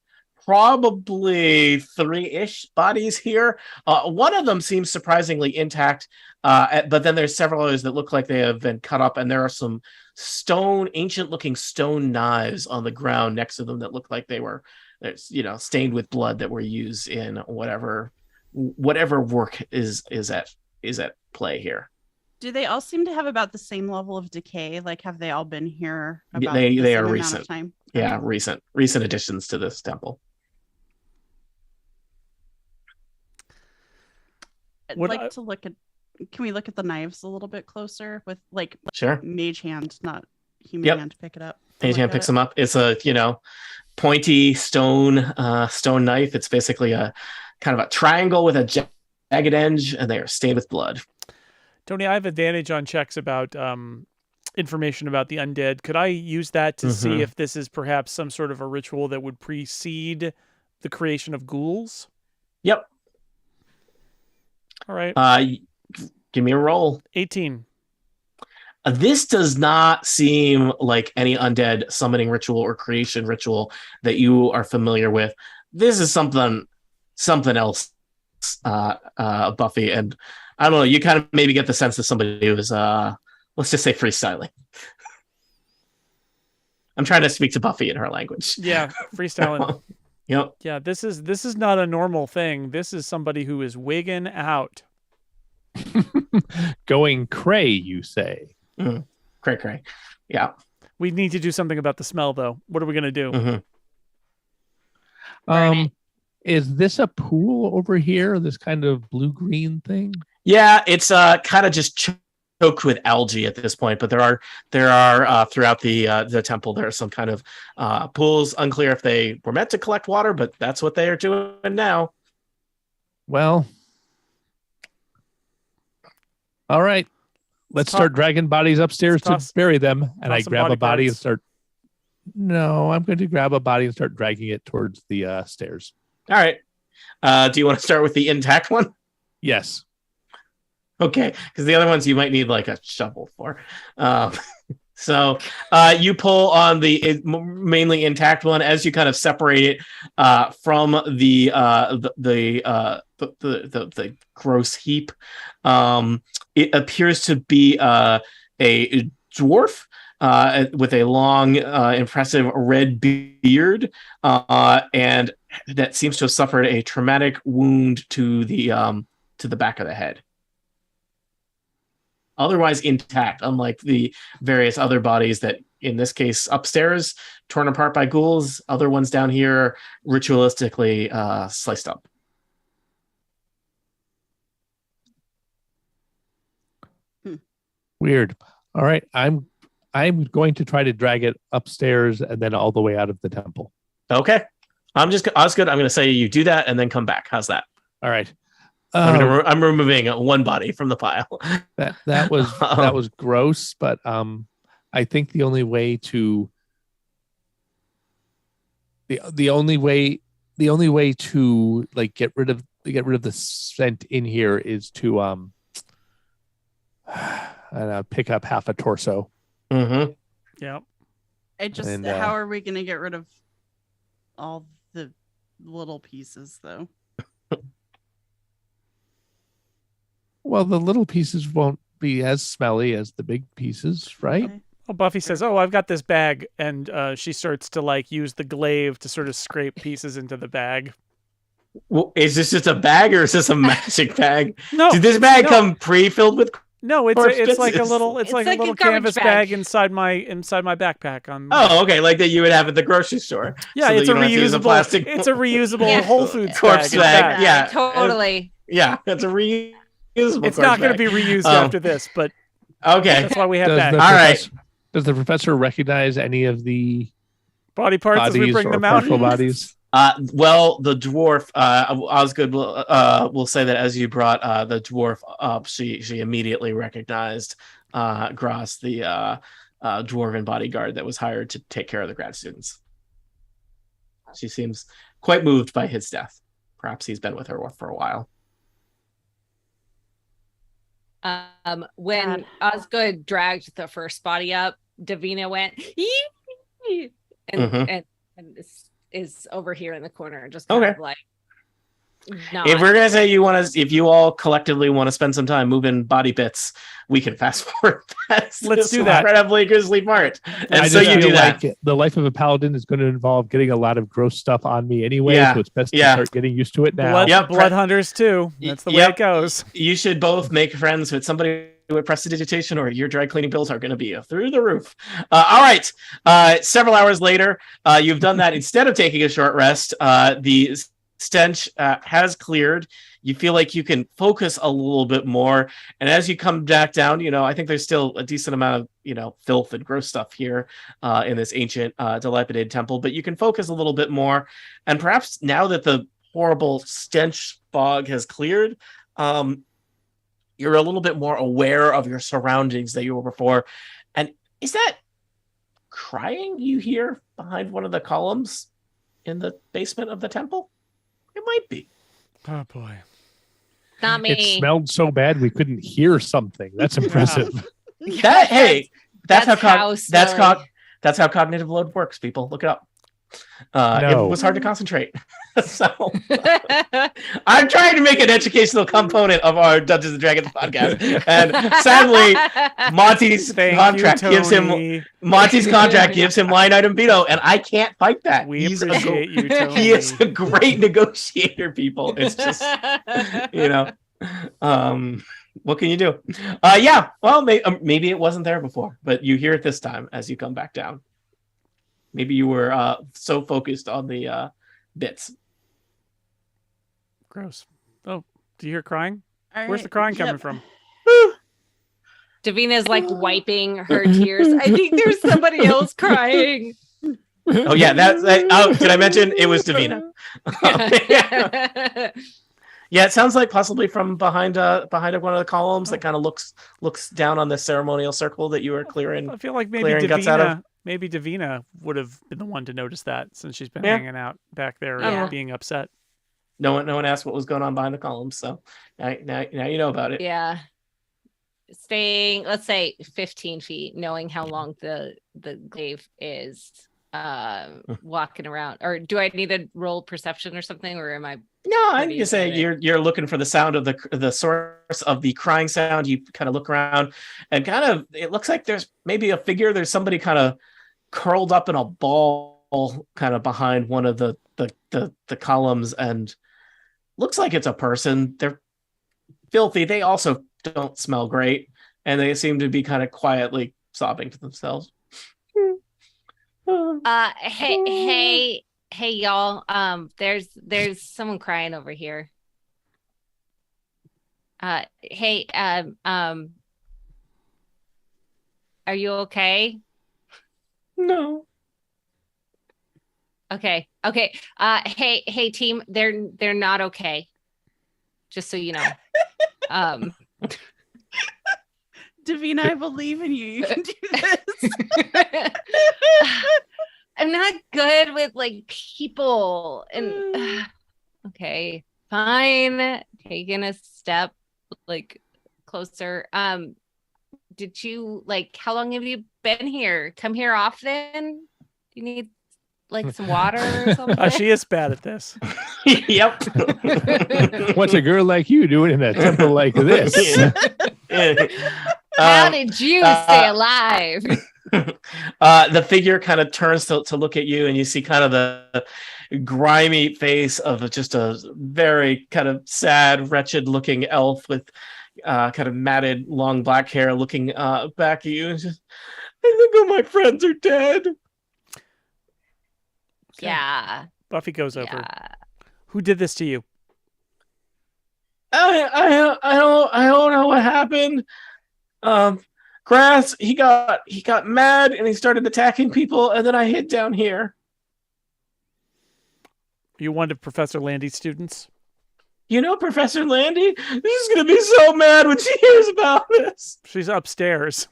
probably 3-ish bodies here. One of them seems surprisingly intact, but then there's several others that look like they have been cut up, and there are some ancient-looking stone knives on the ground next to them that look like they were, stained with blood that were used in whatever work is at play here. Do they all seem to have about the same level of decay? Have they all been here about they are amount recent of time? Yeah, recent additions to this temple. I'd like to look at. Can we look at the knives a little bit closer with sure, Mage Hand, not human hand to pick it up? Mage Hand picks them up. It's a pointy stone knife. It's basically a kind of a triangle with a jagged edge, and they are stained with blood. Tony, I have advantage on checks about information about the undead. Could I use that to see if this is perhaps some sort of a ritual that would precede the creation of ghouls? Yep. All right. Give me a roll. 18. This does not seem like any undead summoning ritual or creation ritual that you are familiar with. This is something else, Buffy, and I don't know, you kind of maybe get the sense that somebody was, let's just say, freestyling. I'm trying to speak to Buffy in her language. Yeah, freestyling. Yep. Yeah, this is not a normal thing. This is somebody who is wigging out. Going cray, you say? Cray. Yeah. We need to do something about the smell, though. What are we going to do? Is this a pool over here? This kind of blue-green thing? Yeah, it's kind of just choked with algae at this point, but there are throughout the temple, there are some kind of pools. Unclear if they were meant to collect water, but that's what they are doing now. Well, all right. Let's start dragging bodies upstairs to bury them. And I grab a body and start. No, I'm going to grab a body and start dragging it towards the stairs. All right. Do you want to start with the intact one? Yes. Okay, because the other ones you might need a shovel for. So you pull on the mainly intact one as you kind of separate it from the the gross heap. It appears to be a dwarf with a long, impressive red beard, and that seems to have suffered a traumatic wound to the back of the head. Otherwise intact, unlike the various other bodies that, in this case, upstairs, torn apart by ghouls. Other ones down here, ritualistically sliced up. Weird. All right, I'm going to try to drag it upstairs and then all the way out of the temple. Okay, Osgood, I'm going to say you do that and then come back. How's that? All right. I'm removing one body from the pile. that was gross, but I think the only way to like get rid of the scent in here is to pick up half a torso. Mm-hmm. Yeah. How are we going to get rid of all the little pieces, though? Well, the little pieces won't be as smelly as the big pieces, right? Okay. Well, Buffy says, "Oh, I've got this bag," and she starts to like use the glaive to sort of scrape pieces into the bag. Well, is this just a bag or is this a magic bag? No, did this bag come pre-filled with? No, it's like a little a canvas bag inside my backpack. Oh, okay, like that you would have at the grocery store. Yeah, so it's a reusable reusable. It's a reusable Whole Foods corpse bag. Yeah, totally. Yeah, it's a reusable. It's not going to be reused after this, but okay, that's why we have bags. All right. Does the professor recognize any of the body parts as we bring them out? Partial bodies? Well, the dwarf, Osgood will say that as you brought the dwarf up, she immediately recognized Gross, the dwarven bodyguard that was hired to take care of the grad students. She seems quite moved by his death. Perhaps he's been with her for a while. When Osgood dragged the first body up, Davina went, "Yee!" and is over here in the corner, just kind of like. If we're gonna say if you all collectively want to spend some time moving body bits, we can fast forward. Let's do that. Incredibly grisly part, and so you do that. Like the life of a paladin is going to involve getting a lot of gross stuff on me anyway, so it's best to start getting used to it now. Blood hunters too. That's the way it goes. You should both make friends with somebody with prestidigitation, or your dry cleaning bills are going to be through the roof. All right. Several hours later, you've done that. Instead of taking a short rest, the stench has cleared. You feel like you can focus a little bit more, and as you come back down, I think there's still a decent amount of filth and gross stuff here in this ancient dilapidated temple, but you can focus a little bit more, and perhaps now that the horrible stench fog has cleared, you're a little bit more aware of your surroundings than you were before. And is that crying you hear behind one of the columns in the basement of the temple? It might be. Oh boy. Not me. It smelled so bad we couldn't hear something. That's impressive. That's how cognitive load works, people. Look it up. It was hard to concentrate. So I'm trying to make an educational component of our Dungeons and Dragons podcast, and sadly, Monty's contract gives him line item veto, and I can't fight that. We appreciate you, Tony. He is a great negotiator, people. It's just what can you do? Well, maybe it wasn't there before, but you hear it this time as you come back down. Maybe you were so focused on the bits. Gross. Oh, do you hear crying? All Where's the crying coming from? Davina's like wiping her tears. I think there's somebody else crying. Oh yeah, did I mention it was Davina? Yeah, it sounds like possibly from behind one of the columns that kind of looks down on the ceremonial circle that you were clearing. I feel like maybe Davina would have been the one to notice that, since she's been hanging out back there and being upset. No one asked what was going on behind the columns, so now you know about it. Yeah. Staying, let's say 15 feet, knowing how long the glaive is. walking around, or do I need to roll perception or something, or am I? No, I'm just saying you're looking for the sound of the source of the crying sound. You kind of look around, and kind of it looks like there's maybe a figure. There's somebody kind of curled up in a ball, kind of behind one of the columns, and looks like it's a person. They're filthy. They also don't smell great, and they seem to be kind of quietly sobbing to themselves. Hey, y'all. There's someone crying over here. Hey, are you okay? No. Okay. Hey, team. They're not okay. Just so you know. Davina, I believe in you. You can do this. I'm not good with like people, and okay, fine. Taking a step like closer. Did you like? How long have you been here? Come here often? Do you need like some water or something? She is bad at this. Yep. What's a girl like you doing in a temple like this? How did you stay alive? The figure kind of turns to look at you, and you see kind of the grimy face of just a very kind of sad, wretched looking elf with kind of matted long black hair looking back at you, and just, I think all my friends are dead. Okay. Yeah. Buffy goes over. Who did this to you? I don't know what happened. Grass, he got mad and he started attacking people, and then I hid down here. You one of Professor Landy's students? You know Professor Landy? She's gonna be so mad when she hears about this. She's upstairs.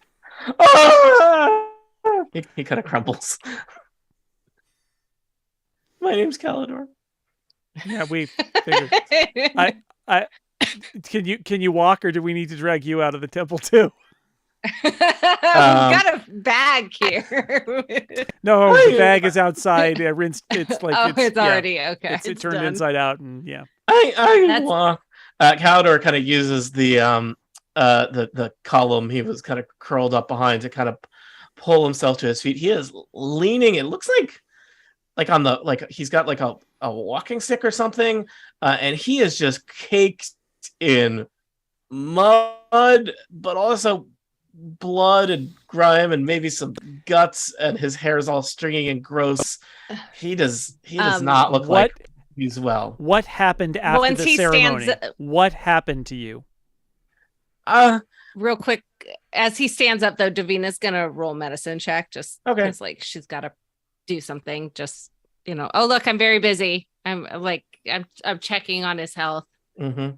He kind of crumbles. My name's Caledor. Yeah, we figured. Can you walk, or do we need to drag you out of the temple too? We've got a bag here. No, the bag is outside. Rinsed. It's like it's already okay. It's turned done. inside out, and yeah. I walk. Caledor kind of uses the column he was kind of curled up behind to kind of pull himself to his feet. He is leaning. It looks like on the he's got like a walking stick or something, and he is just caked in mud, but also blood and grime and maybe some guts, and his hair is all stringy and gross. He does not look like he's well. What happened after the ceremony? What happened to you? Real quick, as he stands up though, Davina's gonna roll medicine check, just okay. It's like she's gotta do something, just oh look, I'm very busy. I'm checking on his health. Mm-hmm.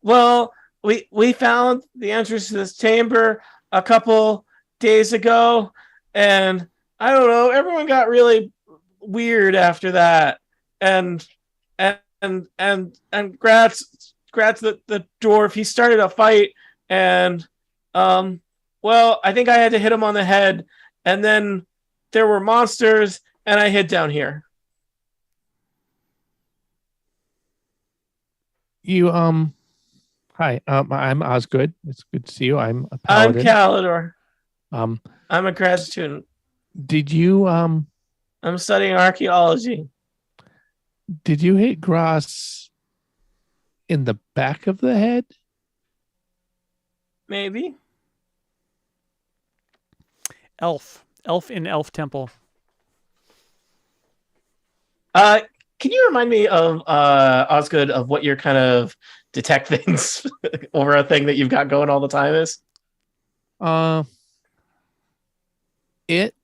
Well, we found the entrance to this chamber a couple days ago, and I don't know, everyone got really weird after that, and Gratz the dwarf, he started a fight, and well, I think I had to hit him on the head, and then there were monsters, and I hid down here. You hi, I'm Osgood. It's good to see you. I'm a paladin. I'm Caledor. I'm a grad student. Did you I'm studying archaeology. Did you hit Grass in the back of the head? Maybe. Elf in Elf Temple. Can you remind me of Osgood of what your kind of detect things over a thing that you've got going all the time is? It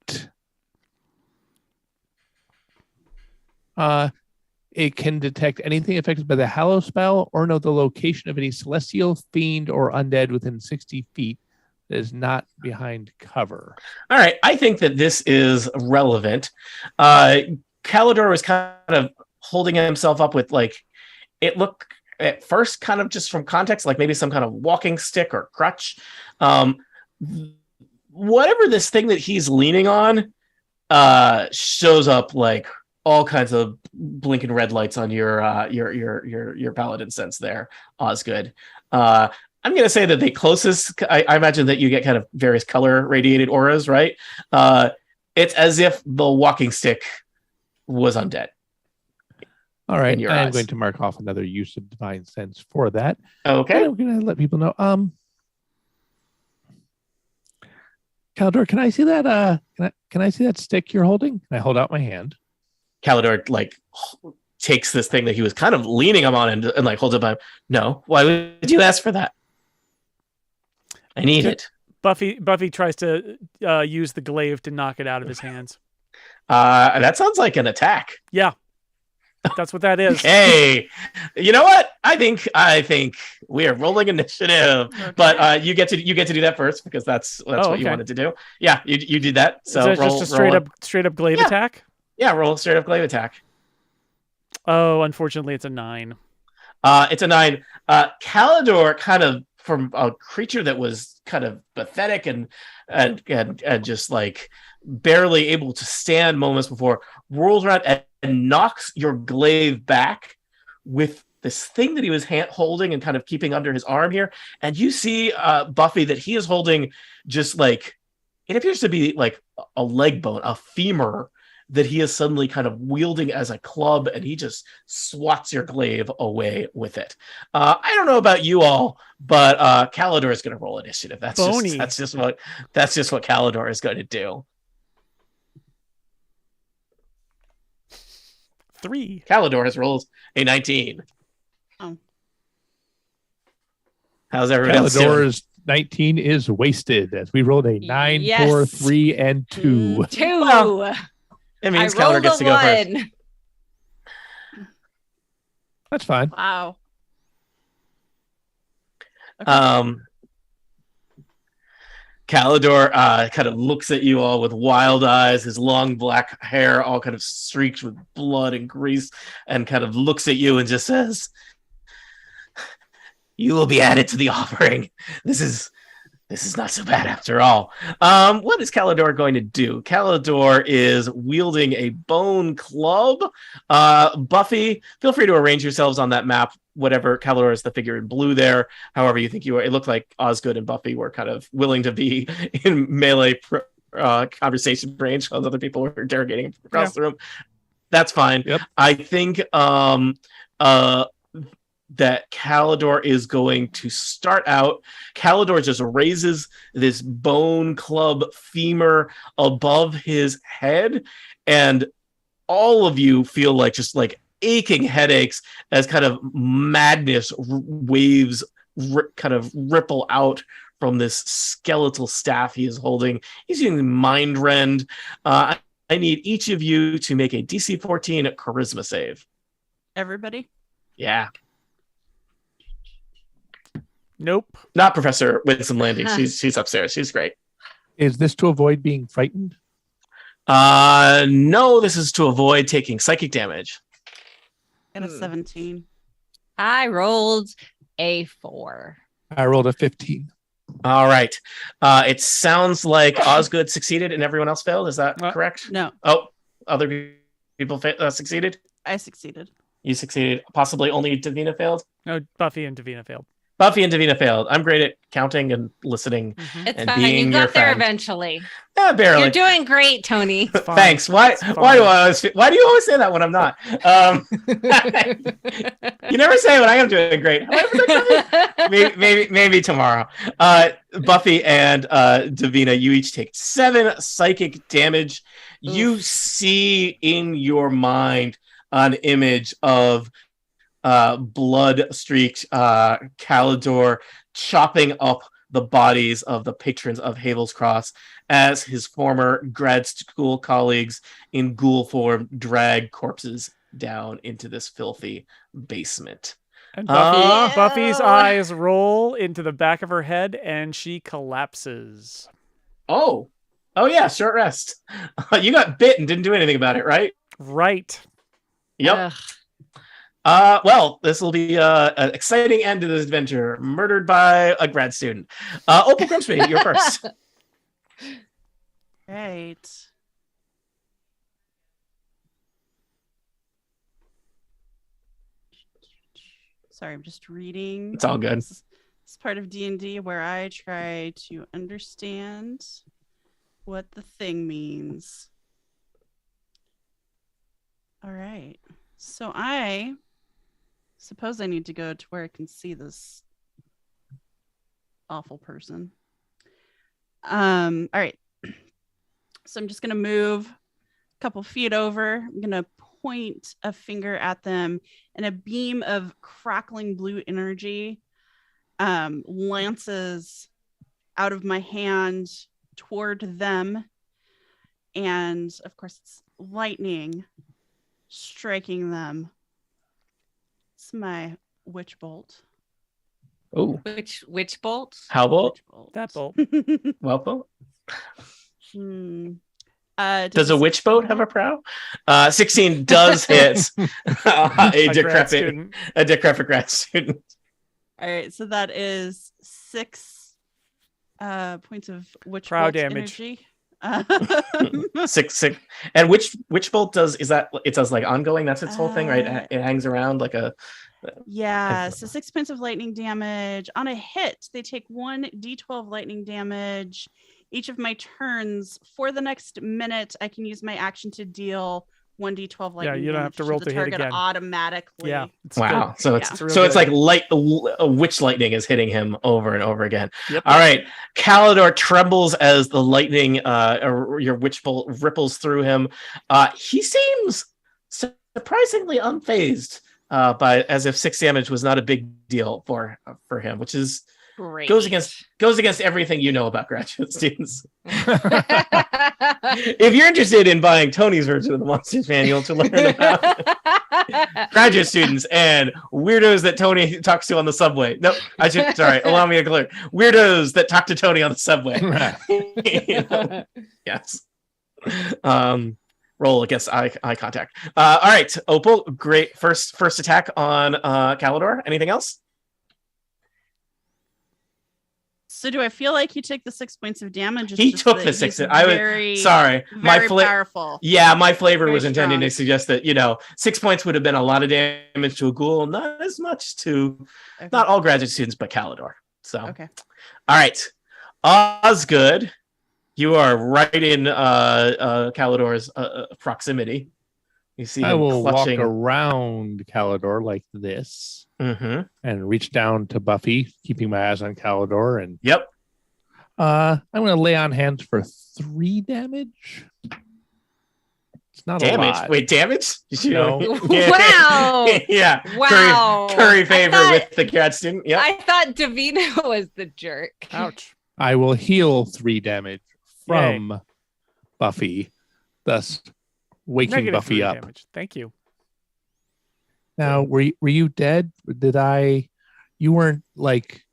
can detect anything affected by the Hallow spell or know the location of any celestial, fiend, or undead within 60 feet that is not behind cover. All right, I think that this is relevant. Caledor was kind of holding himself up with, like, it looked at first kind of just from context, like maybe some kind of walking stick or crutch. whatever this thing that he's leaning on shows up like all kinds of blinking red lights on your paladin sense there, Osgood. I'm going to say that the closest, I imagine that you get kind of various color radiated auras, right? It's as if the walking stick was undead. All right, I am eyes. going to mark off another use of divine sense for that. Okay. And I'm going to let people know. Caledor, can I see that? Can I see that stick you're holding? Can I hold out my hand? Caledor like takes this thing that he was kind of leaning him on and like holds it by him. No, why would you ask for that? I need it. Buffy tries to use the glaive to knock it out of his hands. That sounds like an attack. Yeah, that's what that is. Hey, you know what? I think we are rolling initiative, okay. But you get to do that first because that's what you wanted to do. Yeah, you did that. So is that just a straight up glaive attack? Yeah, roll a straight up glaive attack. Oh, unfortunately, it's a 9. It's a 9. Caledor, kind of from a creature that was kind of pathetic and just like barely able to stand moments before, rolls around and knocks your glaive back with this thing that he was holding and kind of keeping under his arm here. And you see, Buffy, that he is holding just like, it appears to be like a leg bone, a femur, that he is suddenly kind of wielding as a club, and he just swats your glaive away with it. I don't know about you all, but Caledor is going to roll initiative. That's just what Caledor is going to do. 3. Caledor has rolled a 19. Oh. How's everybody else doing? Caledor's 19 is wasted as we rolled a 9, 4, 3, and 2. 2. Well, it means Caledor gets to go first. That's fine. Wow. Okay. Caledor kind of looks at you all with wild eyes, his long black hair all kind of streaked with blood and grease, and kind of looks at you and just says, "You will be added to the offering. This is not so bad after all." What is Caledor going to do? Caledor is wielding a bone club. Buffy, feel free to arrange yourselves on that map. Whatever, Caledor is the figure in blue there. However you think you are. It looked like Osgood and Buffy were kind of willing to be in melee conversation range while other people were interrogating across the room. That's fine. Yep. I think that Caledor is going to start out. Caledor just raises this bone club femur above his head, and all of you feel like just like aching headaches as kind of madness waves kind of ripple out from this skeletal staff he is holding. He's using Mind Rend. I need each of you to make a DC 14 charisma save. Everybody? Yeah. Nope. Not Professor Winsome Landy. She's upstairs. She's great. Is this to avoid being frightened? No, this is to avoid taking psychic damage. Got a 17. I rolled a 4. I rolled a 15. All right. It sounds like Osgood succeeded and everyone else failed. Is that correct? No. Oh, other people succeeded? I succeeded. You succeeded. Possibly only Davina failed? No, Buffy and Davina failed. Buffy and Davina failed. I'm great at counting and listening. Mm-hmm. It's and fine. being You got there friend. eventually. Yeah, barely. You're doing great, Tony. Thanks. Why do you always say that when I'm not? You never say when I am doing great. Maybe tomorrow. Buffy and Davina, you each take 7 psychic damage. Oof. You see in your mind an image of blood-streaked Caledor chopping up the bodies of the patrons of Havel's Cross as his former grad school colleagues in ghoul form drag corpses down into this filthy basement. And Buffy's eyes roll into the back of her head and she collapses. Oh yeah, short rest. You got bit and didn't do anything about it, right? Right. Yep. Well, this will be an exciting end to this adventure. Murdered by a grad student. Opal Grimsby, you're first. right. Sorry, I'm just reading. It's all good. This is part of D&D where I try to understand what the thing means. All right. So I suppose I need to go to where I can see this awful person. All right. So I'm just going to move a couple feet over. I'm going to point a finger at them, and a beam of crackling blue energy lances out of my hand toward them. And of course, it's lightning striking them. It's my witch bolt. Oh, Which bolt? how bolt? Witch bolt. That bolt. Well boat. Does a witch boat have a prow? 16 does hit a decrepit grad student. All right, so that is 6 points of witch Prow bolt damage. energy. 6. And which bolt does it does like ongoing? That's its whole thing, right? It hangs around like a. Yeah, so 6 points of lightning damage. On a hit, they take 1d12 lightning damage. Each of my turns for the next minute, I can use my action to deal 1d12 lightning damage. You don't have to roll the to hit target again. Automatically. Yeah. Wow. Good. So it's like witch lightning is hitting him over and over again. Yep. All right. Caledor trembles as the lightning, your witch bolt ripples through him. He seems surprisingly unfazed by as if 6 damage was not a big deal for him, which is Great. goes against everything you know about graduate students. If you're interested in buying Tony's version of the Monsters Manual to learn about graduate students and weirdos that Tony talks to on the subway. No, allow me to clear. Weirdos that talk to Tony on the subway. Yes. Roll against eye contact. All right, Opal, great first attack on Caledor. Anything else? So do I feel like he took the 6 points of damage? He took the 6. My powerful. Yeah, my flavor Very was intending strong. to suggest that 6 points would have been a lot of damage to a ghoul, not as much to not all graduate students, but Caledor. So Okay. All right, Osgood, you are right in Caledor's proximity. You see him I will clutching. walk around Caledor like this Mm-hmm. and reach down to Buffy, keeping my eyes on Caledor. And Yep. I'm going to lay on hands for 3 damage. It's not a lot. Wait, damage? No. Wow. Yeah. Wow. Curry favor with the grad student. Yeah. I thought Davina was the jerk. Ouch. I will heal 3 damage from Buffy, thus waking Negative Buffy 3 up. damage. Thank you. Now, were you dead? You weren't like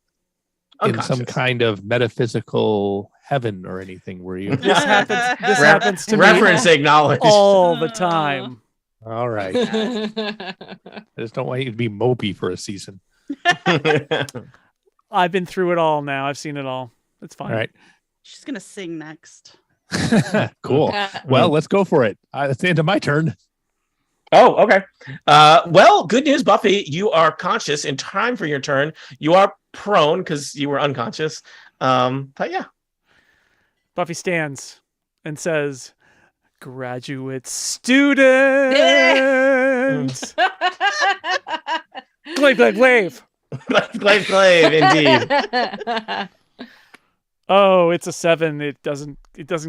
in some Unconscious. kind of metaphysical heaven or anything, were you? This happens to me Reference acknowledged. all the time. All right. I just don't want you to be mopey for a season. I've been through it all now. I've seen it all. It's fine. All right. She's gonna sing next. Cool. Well, let's go for it. That's the end of my turn. Oh, okay. Well, good news, Buffy. You are conscious in time for your turn. You are prone because you were unconscious. But yeah. Buffy stands and says, "Graduate students, glaive, glaive, glaive." glaive, indeed. Oh, it's a 7. It doesn't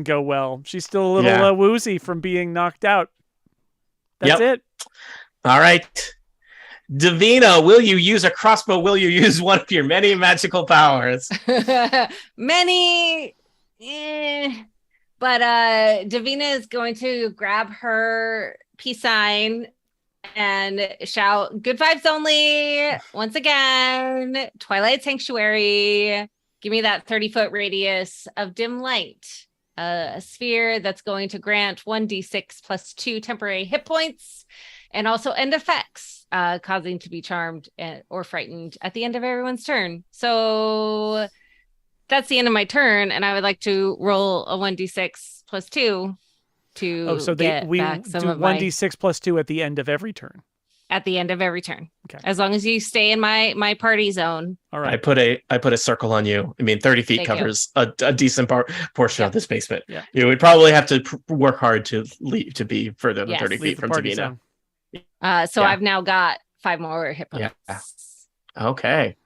go well. She's still a little woozy from being knocked out. That's it. All right. Davina, will you use a crossbow? Will you use one of your many magical powers? Many. But Davina is going to grab her peace sign and shout, "Good vibes only." Once again, Twilight Sanctuary. Give me that 30-foot radius of dim light. A sphere that's going to grant 1d6 plus 2 temporary hit points, and also end effects, causing to be charmed or frightened at the end of everyone's turn. So that's the end of my turn, and I would like to roll a 1d6 plus 2 to so get we back some do of my 1d6 plus 2 at the end of every turn. at the end of every turn. Okay. As long as you stay in my party zone. All right. I put a circle on you. I mean, 30 feet Thank covers a decent portion of this basement. Yeah. You would probably have to work hard to leave to be further than 30 Leave feet the from party Davina. zone. So Yeah. I've now got 5 more hit points. Yeah. Okay.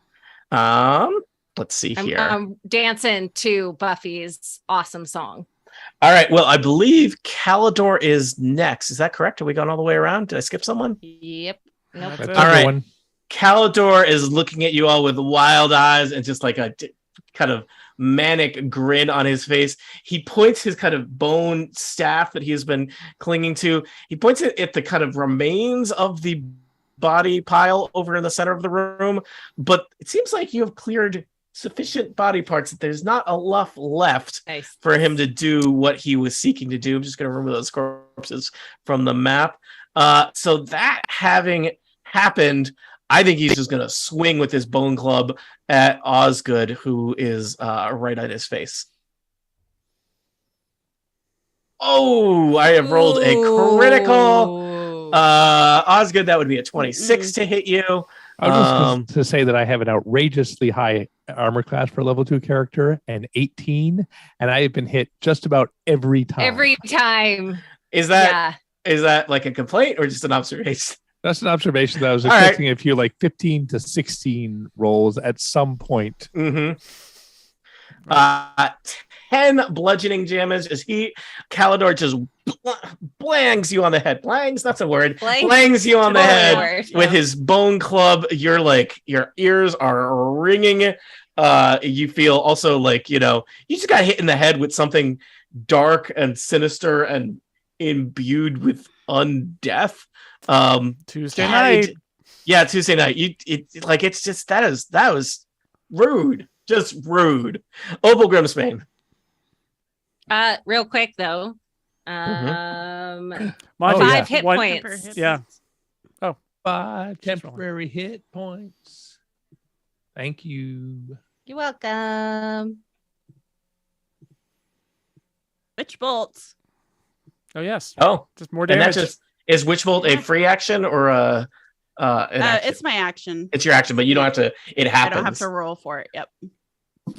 Let's see here. I'm dancing to Buffy's awesome song. All right. Well, I believe Caledor is next. Is that correct? Are we going all the way around? Did I skip someone? Yep. Nope. That's it. All right. Everyone. Caledor is looking at you all with wild eyes and just like a kind of manic grin on his face. He points his kind of bone staff that he's been clinging to. He points it at the kind of remains of the body pile over in the center of the room. But it seems like you have cleared sufficient body parts that there's not enough left Nice. for him to do what he was seeking to do. I'm just going to remove those corpses from the map. So that having happened, I think he's just going to swing with his bone club at Osgood, who is right at his face. Oh, I have rolled a critical. Osgood, that would be a 26 to hit you. I was just going to say that I have an outrageously high armor class for a level 2 character, and 18, and I have been hit just about every time. Every time. Is that like a complaint or just an observation? That's an observation that I was All right. expecting a few like 15 to 16 rolls at some point. Mm-hmm. 10 bludgeoning damage as Caledor just blangs you on the head. Blangs, that's a word. Blangs you on the head with his bone club. You're like, your ears are ringing. You feel also like, you just got hit in the head with something dark and sinister and imbued with undeath. Tuesday night. Yeah, Tuesday night. It's just that was rude. Just rude. Opal Grimsbane. Real quick though. Monty, 5 hit points. Yeah. Oh. 5 temporary hit points. Thank you. You're welcome. Witch bolts. Oh yes. Oh, just more and damage. that just is Witch Bolt a free action or an action? It's my action. It's your action, but you don't have to. It happens. I don't have to roll for it. Yep.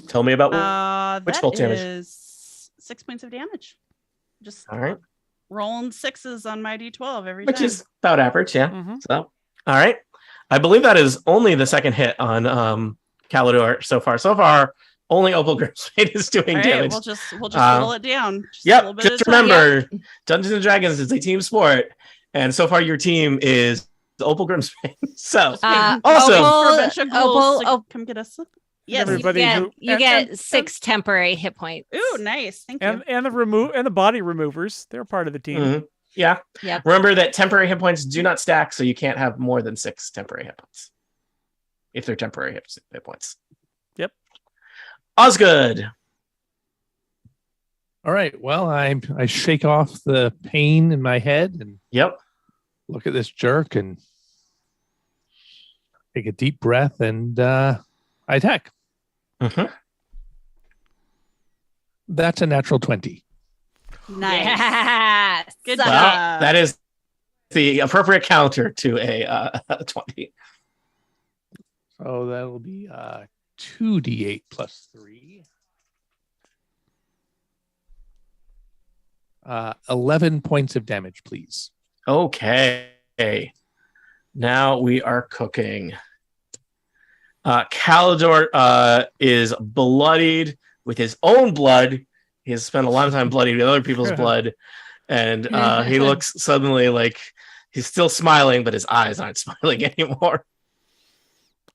Tell me about Witch Bolt damage. Is 6 points of damage. Just all right. Rolling 6s on my d12 every Which time. is about average, yeah. Mm-hmm. So, all right. I believe that is only the second hit on Caledor so far. So far, only Opal Grimsbane is doing all right, damage. we'll just whittle it down. Yep. Just remember, Dungeons and Dragons is a team sport, and so far your team is Opal Grimsbane. So awesome. Opal, come get us. Yes, everybody you get 6 temporary hit points. Ooh, nice. Thank you. And the body removers, they're part of the team. Mm-hmm. Yeah. Yep. Remember that temporary hit points do not stack, so you can't have more than 6 temporary hit points if they're temporary hit points. Yep. Osgood. All right. Well, I shake off the pain in my head and look at this jerk and take a deep breath and I attack. Mm-hmm. That's a natural 20. Nice. Yes. Good Well, job. that is the appropriate counter to a 20. So that'll be 2d8 plus 3. 11 points of damage, please. Okay. Now we are cooking. Caledor is bloodied with his own blood. He has spent a lot of time bloodied with other people's blood. And he looks suddenly like he's still smiling, but his eyes aren't smiling anymore.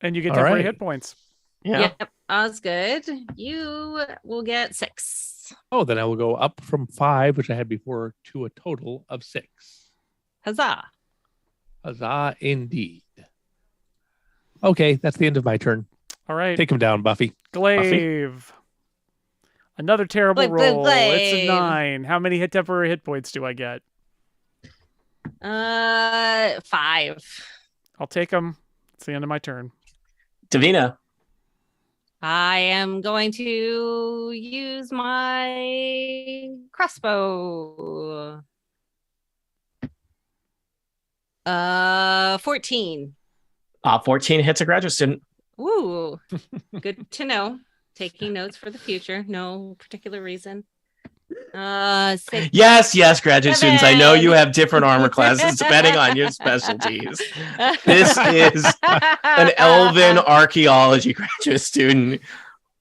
And you get temporary hit points. Yeah. Yep. Osgood, you will get 6. Oh, then I will go up from 5, which I had before, to a total of 6. Huzzah. Huzzah, indeed. Okay, that's the end of my turn. All right. Take him down, Buffy. Glaive. Another terrible roll. Glaive. It's a 9. How many temporary hit points do I get? 5. I'll take them. It's the end of my turn. Davina. I am going to use my crossbow. 14. 14 hits a graduate student. Ooh, good to know. Taking notes for the future. No particular reason. 6. Yes, graduate students. I know you 7. have different armor classes depending on your specialties. This is an elven archaeology graduate student.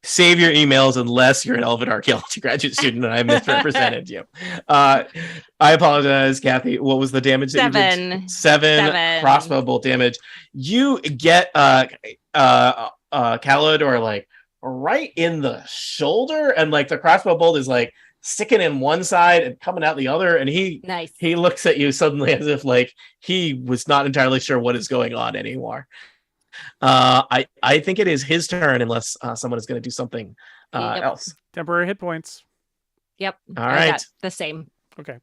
Save your emails unless you're an elven archaeology graduate student and I misrepresented you. I apologize, Kathy. What was the damage that 7. you did? 7 crossbow bolt damage. You get Caledor like right in the shoulder, and like the crossbow bolt is like sticking in one side and coming out the other, and he looks at you suddenly as if like he was not entirely sure what is going on anymore. I think it is his turn unless someone is going to do something else. Temporary hit points. Yep. All right. The same. Okay.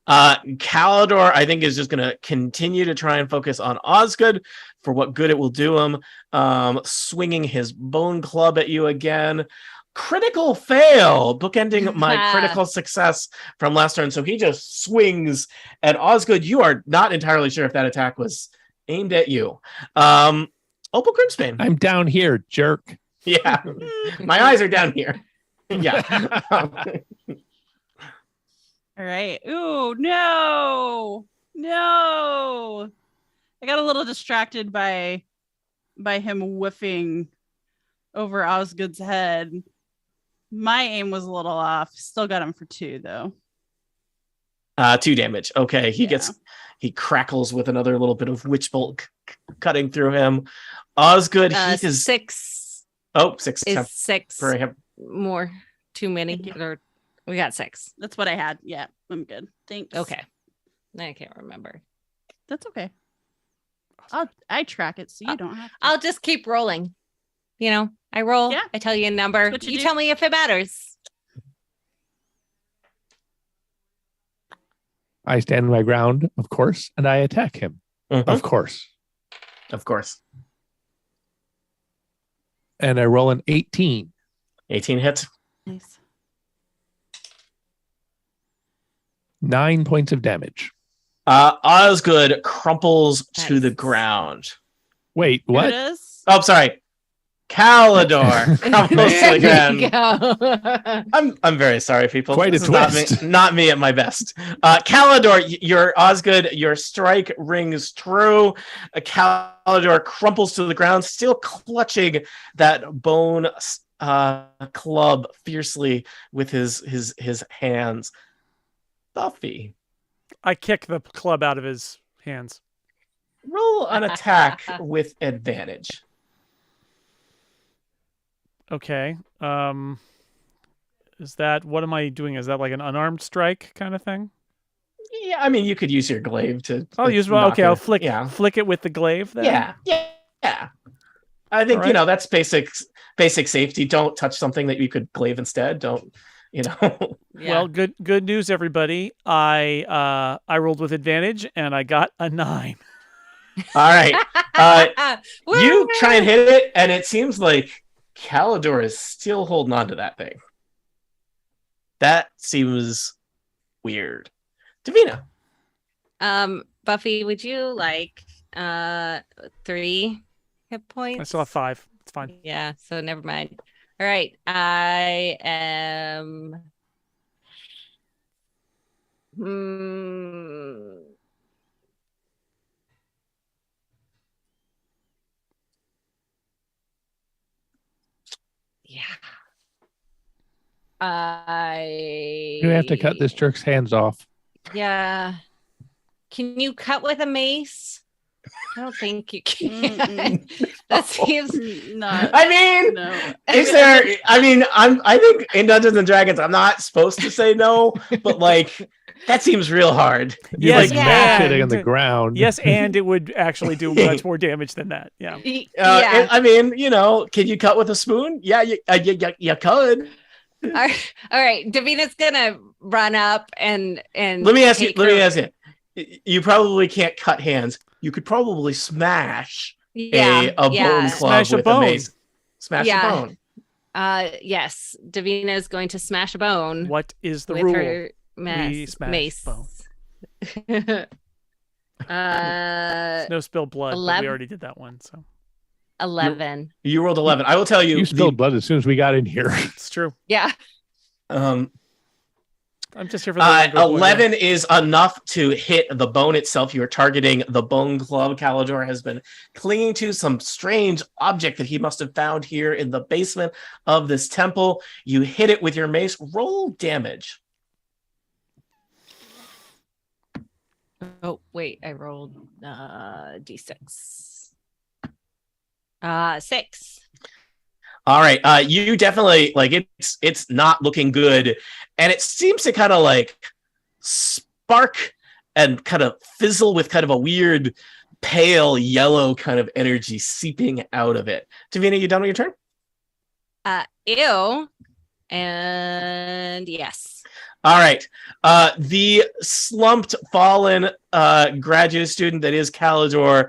Caledor, I think, is just going to continue to try and focus on Osgood for what good it will do him. Swinging his bone club at you again. Critical fail, bookending my critical success from last turn. So he just swings at Osgood. You are not entirely sure if that attack was aimed at you. Opal Grimsbane. I'm down here, jerk. Yeah, my eyes are down here. Yeah. All right. Ooh, no. I got a little distracted by him whiffing over Osgood's head. My aim was a little off. Still got him for 2 though. 2 damage. Okay, he crackles with another little bit of witch bolt cutting through him. Osgood, he is 6. Oh, 6 is 6 for him. More. Too many. Or we got 6. That's what I had. Yeah, I'm good. Thanks. Okay. I can't remember. That's okay. I track it, so you don't have to. I'll just keep rolling. You know, I roll. Yeah. I tell you a number. You tell me if it matters. I stand my ground, of course, and I attack him. Mm-hmm. Of course. And I roll an 18. 18 hits. Nice. 9 points of damage. Osgood crumples to the ground. Wait, what? It is? Oh, sorry. Caledor crumples to the ground. I'm very sorry, people. Quite a twist. Not me at my best. Caledor, your Osgood, your strike rings true. Caledor crumples to the ground, still clutching that bone club fiercely with his hands. Buffy, I kick the club out of his hands. roll an attack with advantage. Okay. Is that, what am I doing? Is that like an unarmed strike kind of thing? Yeah, I mean, you could use your glaive to. I'll use one. Okay, I'll flick it with the glaive then. Yeah. I think right. That's basic safety. Don't touch something that you could glaive instead. Don't. Yeah. Well, good news, everybody. I rolled with advantage and I got a 9. All right. You try and hit it, and it seems like Caledor is still holding on to that thing. That seems weird. Davina. Buffy, would you like 3 hit points? I still have 5. It's fine. Yeah, so never mind. All right, I am. Yeah. You have to cut this jerk's hands off. Yeah. Can you cut with a mace? I don't think you can. That seems not. I mean, no. Is there? I mean, I think in Dungeons and Dragons, I'm not supposed to say no, but like that seems real hard. You mash it on the ground. Yes, and it would actually do much more damage than that. Yeah. I mean, can you cut with a spoon? Yeah, you could. All right. Davina's gonna run up and let me ask you. You probably can't cut hands. You could probably smash a bone club with a mace. Smash a bone. Yes, Davina is going to smash a bone. What is the with rule? her We smash mace. bone. uh, No spill blood, but we 11. already did that one. So 11. You rolled 11. I will tell you. You spilled blood as soon as we got in here. it's true. Yeah. I'm just here for the 11 is enough to hit the bone itself. You are targeting the bone club. Caledor has been clinging to some strange object that he must have found here in the basement of this temple. You hit it with your mace. Roll damage. Oh, wait. I rolled D6. 6. All right. You definitely it's not looking good. And it seems to kind of like spark and kind of fizzle with kind of a weird pale yellow kind of energy seeping out of it. Davina, you done with your turn? Ew. And yes. All right. The slumped, fallen graduate student that is Caledor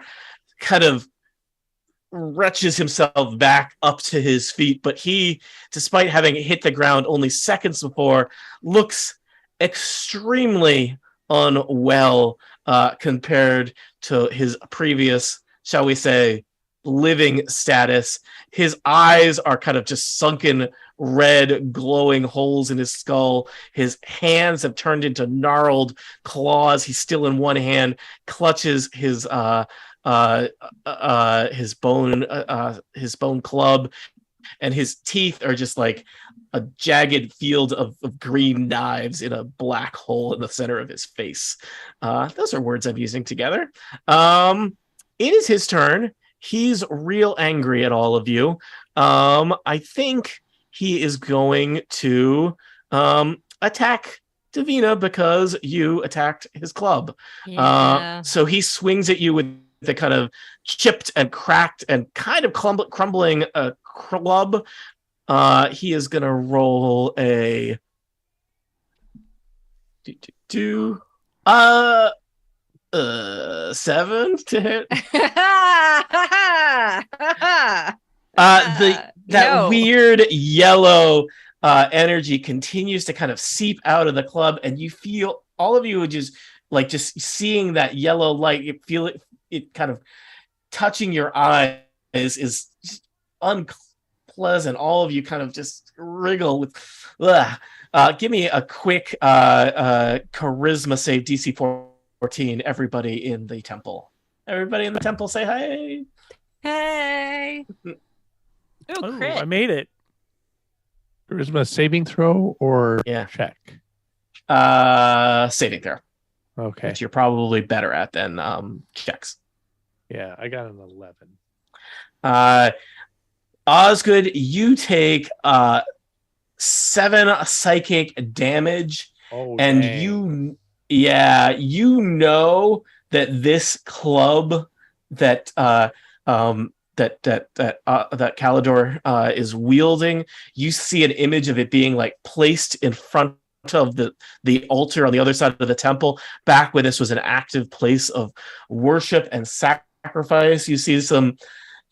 kind of wrenches himself back up to his feet, but he, despite having hit the ground only seconds before, looks extremely unwell compared to his previous, shall we say, living status. His eyes are kind of just sunken red glowing holes in his skull. His hands have turned into gnarled claws. He's still in one hand, clutches his bone club, and his teeth are just like a jagged field of green knives in a black hole in the center of his face. Those are words I'm using together. It is his turn. He's real angry at all of you. I think he is going to attack Davina because you attacked his club. Yeah. So he swings at you with the kind of chipped and cracked and kind of crumbling club. He is going to roll a 7 to hit. That weird yellow energy continues to kind of seep out of the club, and you feel, all of you would just seeing that yellow light, you feel it kind of touching your eyes is just unpleasant. All of you kind of just wriggle with give me a quick charisma save, DC 14, everybody in the temple. Everybody in the temple say hi. Hey. Oh, I made it. Charisma saving throw or check? Saving throw. Okay. Which you're probably better at than checks. Yeah, I got an 11. Osgood, you take 7 psychic damage. Oh, and dang. you know that this club that Caledor is wielding, you see an image of it being like placed in front of the altar on the other side of the temple, back when this was an active place of worship and sacrifice. You see some,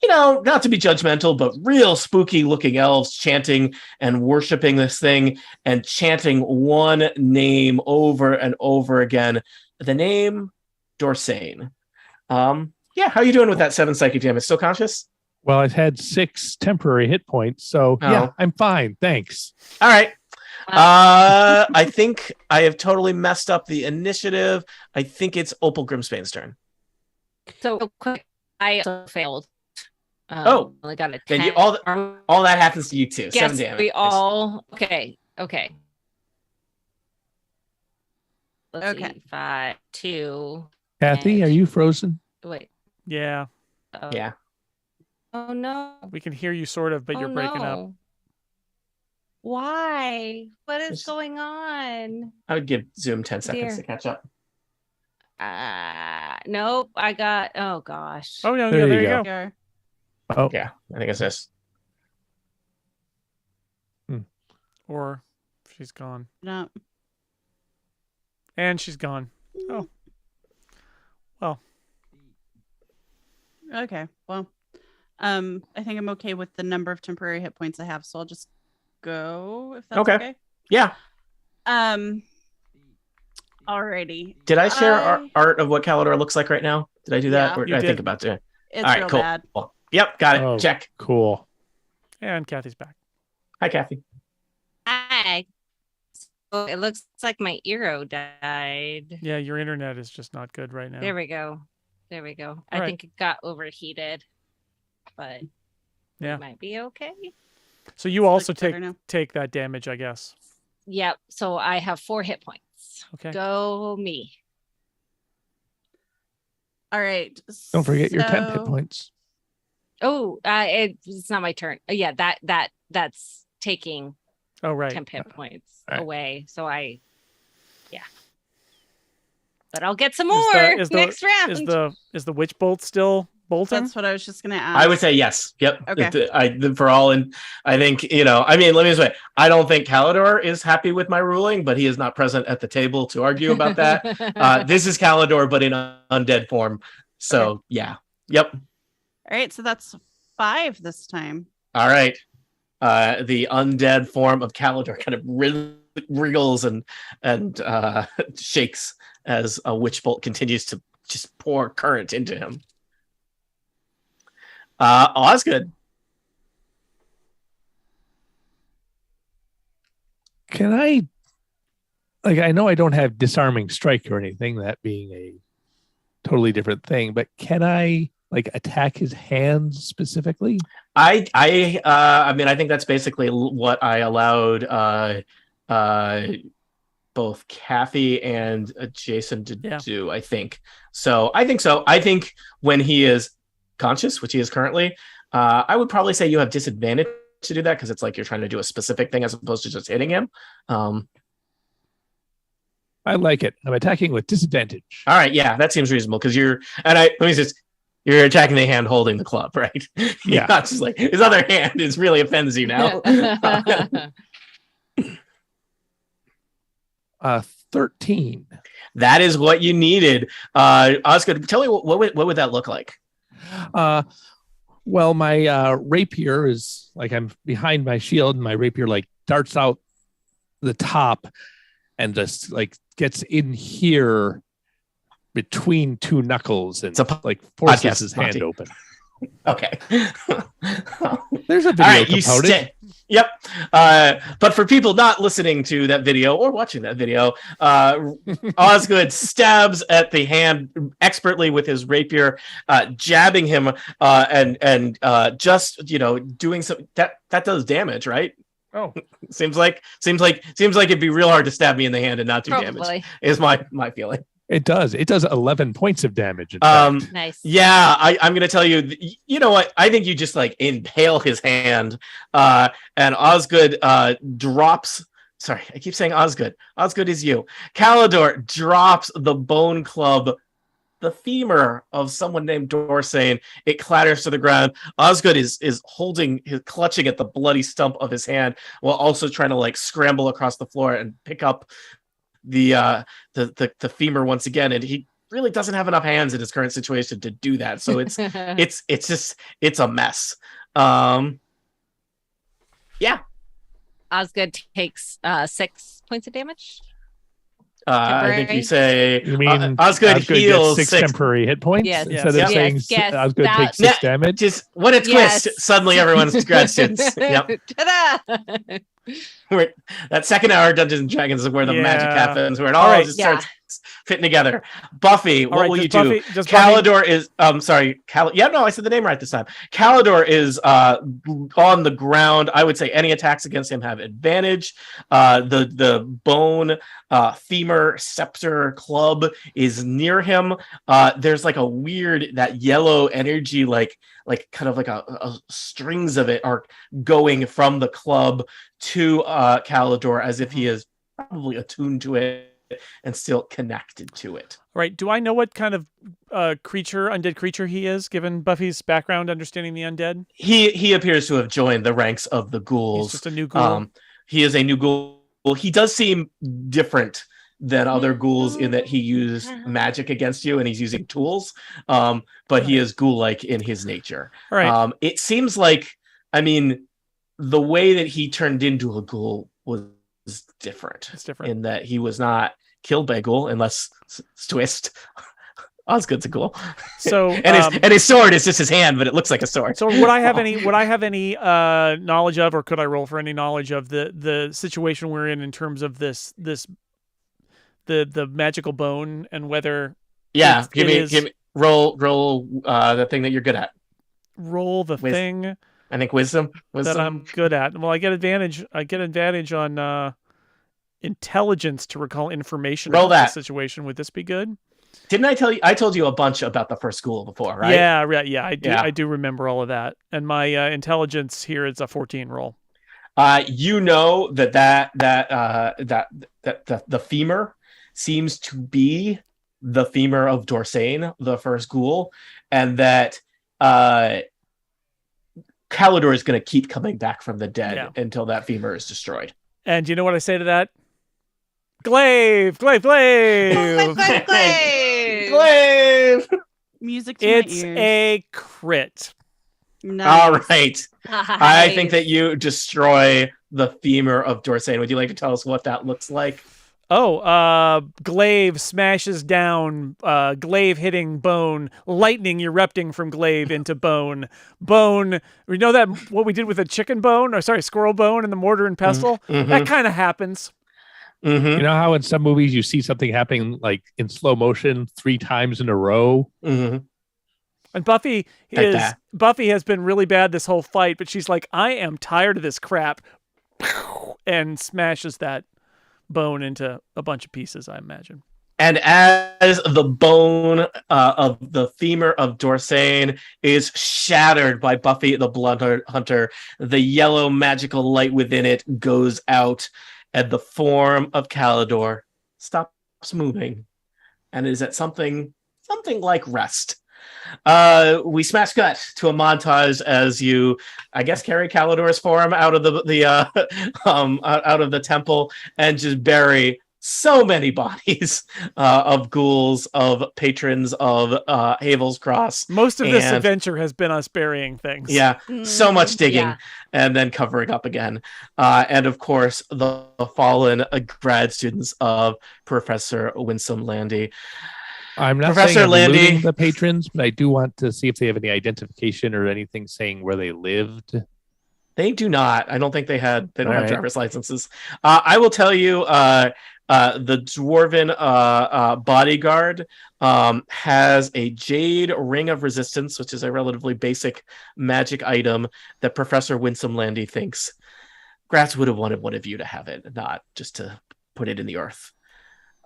not to be judgmental, but real spooky looking elves chanting and worshiping this thing and chanting one name over and over again. The name Dorsane. Yeah, how are you doing with that 7 psychic damage? Still conscious? Well, I've had 6 temporary hit points, so yeah, I'm fine. Thanks. All right. I think I have totally messed up the initiative. I think it's Opal Grimsbane's turn. So real quick, I also failed. Only got a 10. Then all that happens to you too. Yes, 7 damage. we all okay. Let's see. 5, 2. Kathy, are you frozen? Wait. Yeah. Yeah. Oh no. We can hear you sort of, but you're breaking up. Why? What is going on? I would give Zoom 10 seconds to catch up. Nope. I got. Oh gosh. Oh no! There you go. Oh yeah, I think it's this. Or she's gone. No. And she's gone. Oh. Well. Okay. Well, I think I'm okay with the number of temporary hit points I have, so I'll just go if that's Okay. okay. Yeah. Alrighty. Did I share our art of what Caledor looks like right now? Did I do that? Yeah. Or You I did. think about doing. It's All right, real cool. bad. Yep, got it. Oh. Check. Cool. And Kathy's back. Hi, Kathy. Hi. So it looks like my Eero died. Yeah, your internet is just not good right now. There we go. I right. think it got overheated, but Yeah. it might be okay. So you also better now. take that damage, I guess. Yep. So I have 4 hit points. Okay. Go me. All right. Don't forget your 10 hit points. Oh, it's not my turn. Yeah, that's taking Oh, right. 10 hit points Right. away. So but I'll get some more next round. Is the witch bolt still bolting? That's what I was just gonna ask. I would say yes. Yep. Okay. For all, and I think let me just say, I don't think Caledor is happy with my ruling, but he is not present at the table to argue about that. This is Caledor, but in undead form. So Okay. yeah. Yep. All right, so that's 5 this time. All right. The undead form of Caledor kind of wriggles and shakes as a witch bolt continues to just pour current into him. Osgood. Can I know I don't have disarming strike or anything, that being a totally different thing, but can I attack his hands specifically? I mean, I think that's basically what I allowed both Kathy and Jason to do, I think. So I think when he is conscious, which he is currently, I would probably say you have disadvantage to do that because it's like you're trying to do a specific thing as opposed to just hitting him. I like it. I'm attacking with disadvantage. All right, yeah, that seems reasonable because you're attacking the hand holding the club, right? Yeah. Not just like his other hand is really offends you now. 13. That is what you needed. Osgood, tell me what would that look like? Well, my rapier is I'm behind my shield, and my rapier darts out the top and just gets in here between 2 knuckles and forces his hand open. Okay. There's a video component. Yep. But for people not listening to that video or watching that video, Osgood stabs at the hand expertly with his rapier, jabbing him, and just doing some that does damage, right? Oh, seems like it'd be real hard to stab me in the hand and not do damage. Is my feeling. It does 11 points of damage. Nice. Yeah, I'm going to tell you, you know what? I think you just impale his hand, and Osgood drops. Sorry, I keep saying Osgood. Osgood is you. Caledor drops the bone club, the femur of someone named Dorsane. It clatters to the ground. Osgood is clutching at the bloody stump of his hand while also trying to scramble across the floor and pick up the femur once again, and he really doesn't have enough hands in his current situation to do that. So it's it's a mess. Yeah. Osgood takes 6 points of damage. I think you say you mean Osgood heals gets 6 temporary hit points instead of saying Osgood takes 6 damage. Just when it's twist, suddenly everyone's grad students. Yep. Ta-da! That second hour Dungeons and Dragons is where the magic happens, where it all just starts fitting together. Buffy, what will you do? Caledor is sorry, I said the name right this time. Caledor is on the ground. I would say any attacks against him have advantage. The bone femur scepter club is near him. There's a weird that yellow energy, kind of a strings of it are going from the club to Caledor as if he is probably attuned to it and still connected to it. Right. Do I know what kind of undead creature he is, given Buffy's background understanding the undead? He appears to have joined the ranks of the ghouls. He's just a new ghoul. He is a new ghoul. He does seem different than other ghouls in that he used magic against you and he's using tools. But he is ghoul-like in his nature. All right. It seems like, I mean, the way that he turned into a ghoul was different. It's different in that he was not killed by a ghoul, unless twist. Osgood's a ghoul. So and his sword is just his hand, but it looks like a sword. So would I have any knowledge of, or could I roll for any knowledge of the situation we're in terms of the magical bone and whether give me roll the thing that you're good at. Roll the thing. I think wisdom that I'm good at. Well, I get advantage on intelligence to recall information about the situation. Would this be good? Didn't I tell you? I told you a bunch about the first school before, right? Yeah. I do remember all of that. And my intelligence here is a 14 roll. You know that the femur seems to be the femur of Dorsane, the first ghoul, and that Caledor is going to keep coming back from the dead until that femur is destroyed. And you know what I say to that? Glaive! Glaive! Glaive! Glaive! Music to it's my ears. A crit. Nice. All right. I think that you destroy the femur of Dorsane. Would you like to tell us what that looks like? Glaive smashes down, glaive hitting bone, lightning erupting from glaive into bone. Bone, we know that what we did with the squirrel bone and the mortar and pestle? Mm-hmm. That kind of happens. Mm-hmm. You know how in some movies you see something happening like in slow motion 3 times in a row? Mm-hmm. And Buffy has been really bad this whole fight, but she's like, I am tired of this crap, and smashes that bone into a bunch of pieces, I imagine. And as the bone of the femur of Dorsane is shattered by Buffy the Blood Hunter, the yellow magical light within it goes out, and the form of Caledor stops moving, and is at something like rest. We smash cut to a montage as you, I guess, carry Caledor's form out of out of the temple and just bury so many bodies of ghouls, of patrons of Havel's Cross. Most of this adventure has been us burying things. Yeah, so much digging and then covering up again. And of course, the fallen grad students of Professor Winsome Landy. I'm not Professor saying I'm Landy, looting the patrons, but I do want to see if they have any identification or anything saying where they lived. They do not. I don't think they don't have driver's licenses. I will tell you, the dwarven bodyguard has a jade ring of resistance, which is a relatively basic magic item that Professor Winsome Landy thinks Gratz would have wanted one of you to have it, not just to put it in the earth.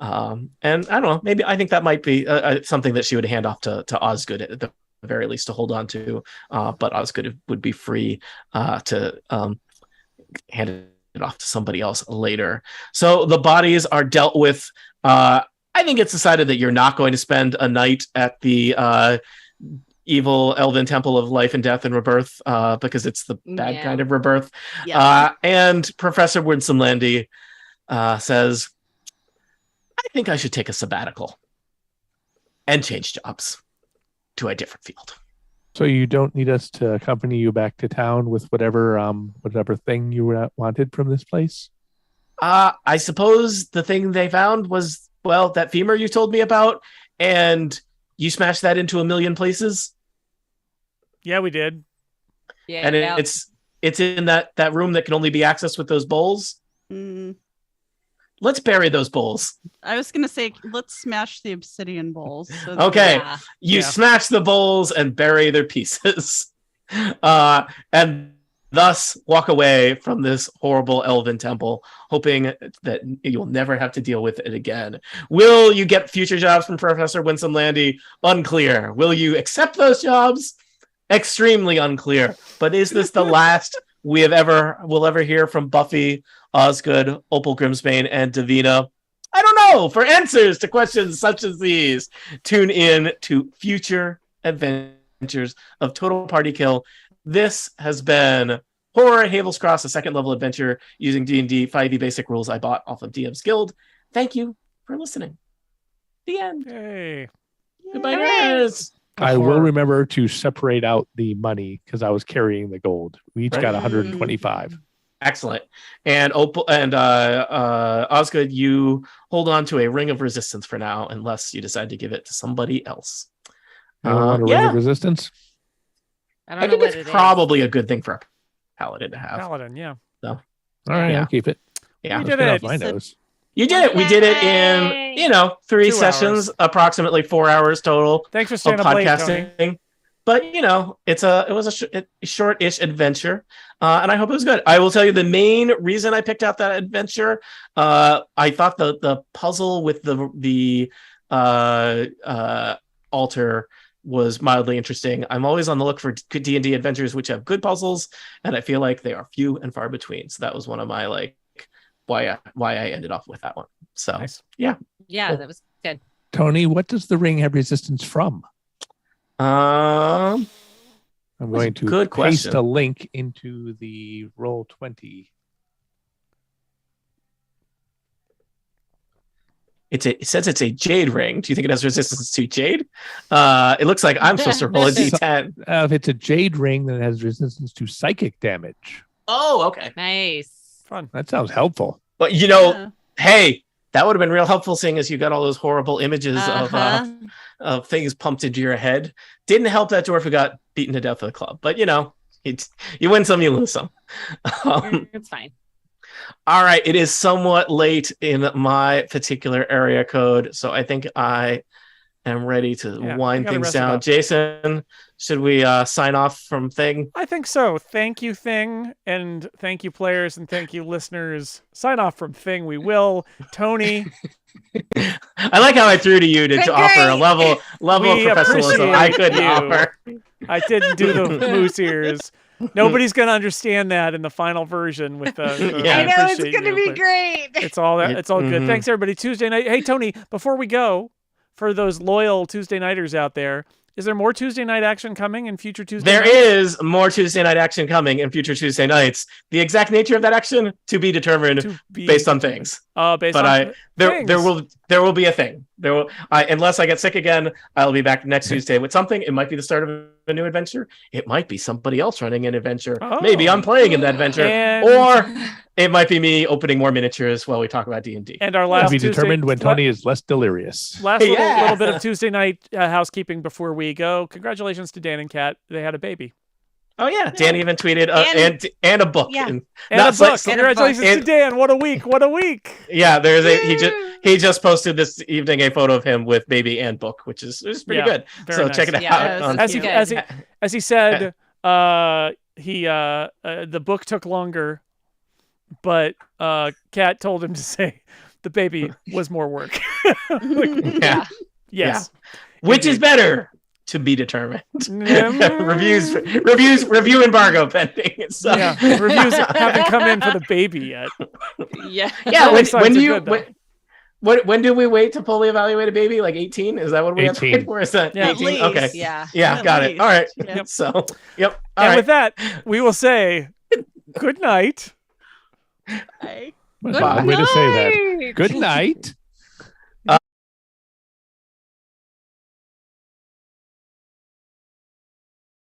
And I don't know, maybe I think that might be something that she would hand off to Osgood at the very least to hold on to, but Osgood would be free to hand it off to somebody else later. So the bodies are dealt with. I think it's decided that you're not going to spend a night at the evil elven temple of life and death and rebirth, because it's the bad kind of rebirth. And Professor Winsome Landy says, I think I should take a sabbatical and change jobs to a different field. So you don't need us to accompany you back to town with whatever thing you wanted from this place? I suppose the thing they found was, well, that femur you told me about, and you smashed that into a million places. Yeah, we did. Yeah, and it's in that room that can only be accessed with those bowls. Let's bury those bowls. I was going to say, let's smash the obsidian bowls. You smash the bowls and bury their pieces. And thus walk away from this horrible elven temple, hoping that you'll never have to deal with it again. Will you get future jobs from Professor Winsome Landy? Unclear. Will you accept those jobs? Extremely unclear. But is this the last we'll ever hear from Buffy, Osgood, Opal Grimsbane, and Davina? I don't know. For answers to questions such as these, tune in to future adventures of Total Party Kill. This has been Horror at Havel's Cross, a second level adventure using D&D 5e basic rules I bought off of DM's Guild. Thank you for listening. The end. Hey. Goodbye, nerds. I will remember to separate out the money because I was carrying the gold. We each got 125. Excellent. And Osgood, you hold on to a ring of resistance for now, unless you decide to give it to somebody else. Anyone want a ring of resistance? I don't know what it's probably a good thing for a paladin to have. Paladin, yeah. So, all right, I'll keep it. Yeah, we did it. My nose. You did it. We did it in 3 sessions, approximately 4 hours total. Thanks for staying up late, Tony. But it was a short-ish adventure, and I hope it was good. I will tell you the main reason I picked out that adventure. I thought the puzzle with the altar was mildly interesting. I'm always on the look for good D&D adventures which have good puzzles, and I feel like they are few and far between. So that was one of my why I ended up with that one. So nice. Yeah, cool. That was good. Tony, what does the ring have resistance from? I'm going to paste a link into the Roll20. It says it's a jade ring. Do you think it has resistance to jade? It looks like I'm supposed to roll a d10. If it's a jade ring, then it has resistance to psychic damage. Oh, okay. Nice. Fun. That sounds helpful. But hey, that would have been real helpful, seeing as you got all those horrible images of things pumped into your head. Didn't help that dwarf who got beaten to death at the club. But you win some, you lose some. It's fine. All right, it is somewhat late in my particular area code, so I think I am ready to wind things down. Jason, should we sign off from Thing? I think so. Thank you, Thing, and thank you, players, and thank you, listeners. Sign off from Thing. We will. Tony. I like how I threw to you to offer a level of professionalism I couldn't offer. I didn't do the moose ears. Nobody's going to understand that in the final version. With the I know it's going to be great. It's all good. Thanks, everybody. Tuesday night. Hey, Tony, before we go, for those loyal Tuesday nighters out there, is there more Tuesday night action coming in future Tuesday nights? There is more Tuesday night action coming in future Tuesday nights. The exact nature of that action to be determined based on things. There will be a thing. Unless I get sick again, I'll be back next Tuesday with something. It might be the start of a new adventure. It might be somebody else running an adventure. Maybe I'm playing in that adventure, or it might be me opening more miniatures while we talk about D&D. And our last be determined when Tony is less delirious. Last little bit of Tuesday night housekeeping before we go. Congratulations to Dan and Kat. They had a baby. Oh yeah, Dan even tweeted and a book. Yeah. And a book. Congratulations to Dan. What a week. What a week. Yeah, he just posted this evening a photo of him with baby and book, which is pretty good. So nice. check it out. As he said, the book took longer, but Kat told him to say the baby was more work. Yes. Yeah. Which is better? To be determined. Review embargo pending. So. Yeah, reviews haven't come in for the baby yet. Yeah. When do we wait to fully evaluate a baby? Like 18? Is that what we have to wait for? Is that 18? Okay. Yeah, got it. All right. Yep. So, yep. With that, we will say good night. Bye. Way to say that. Good night.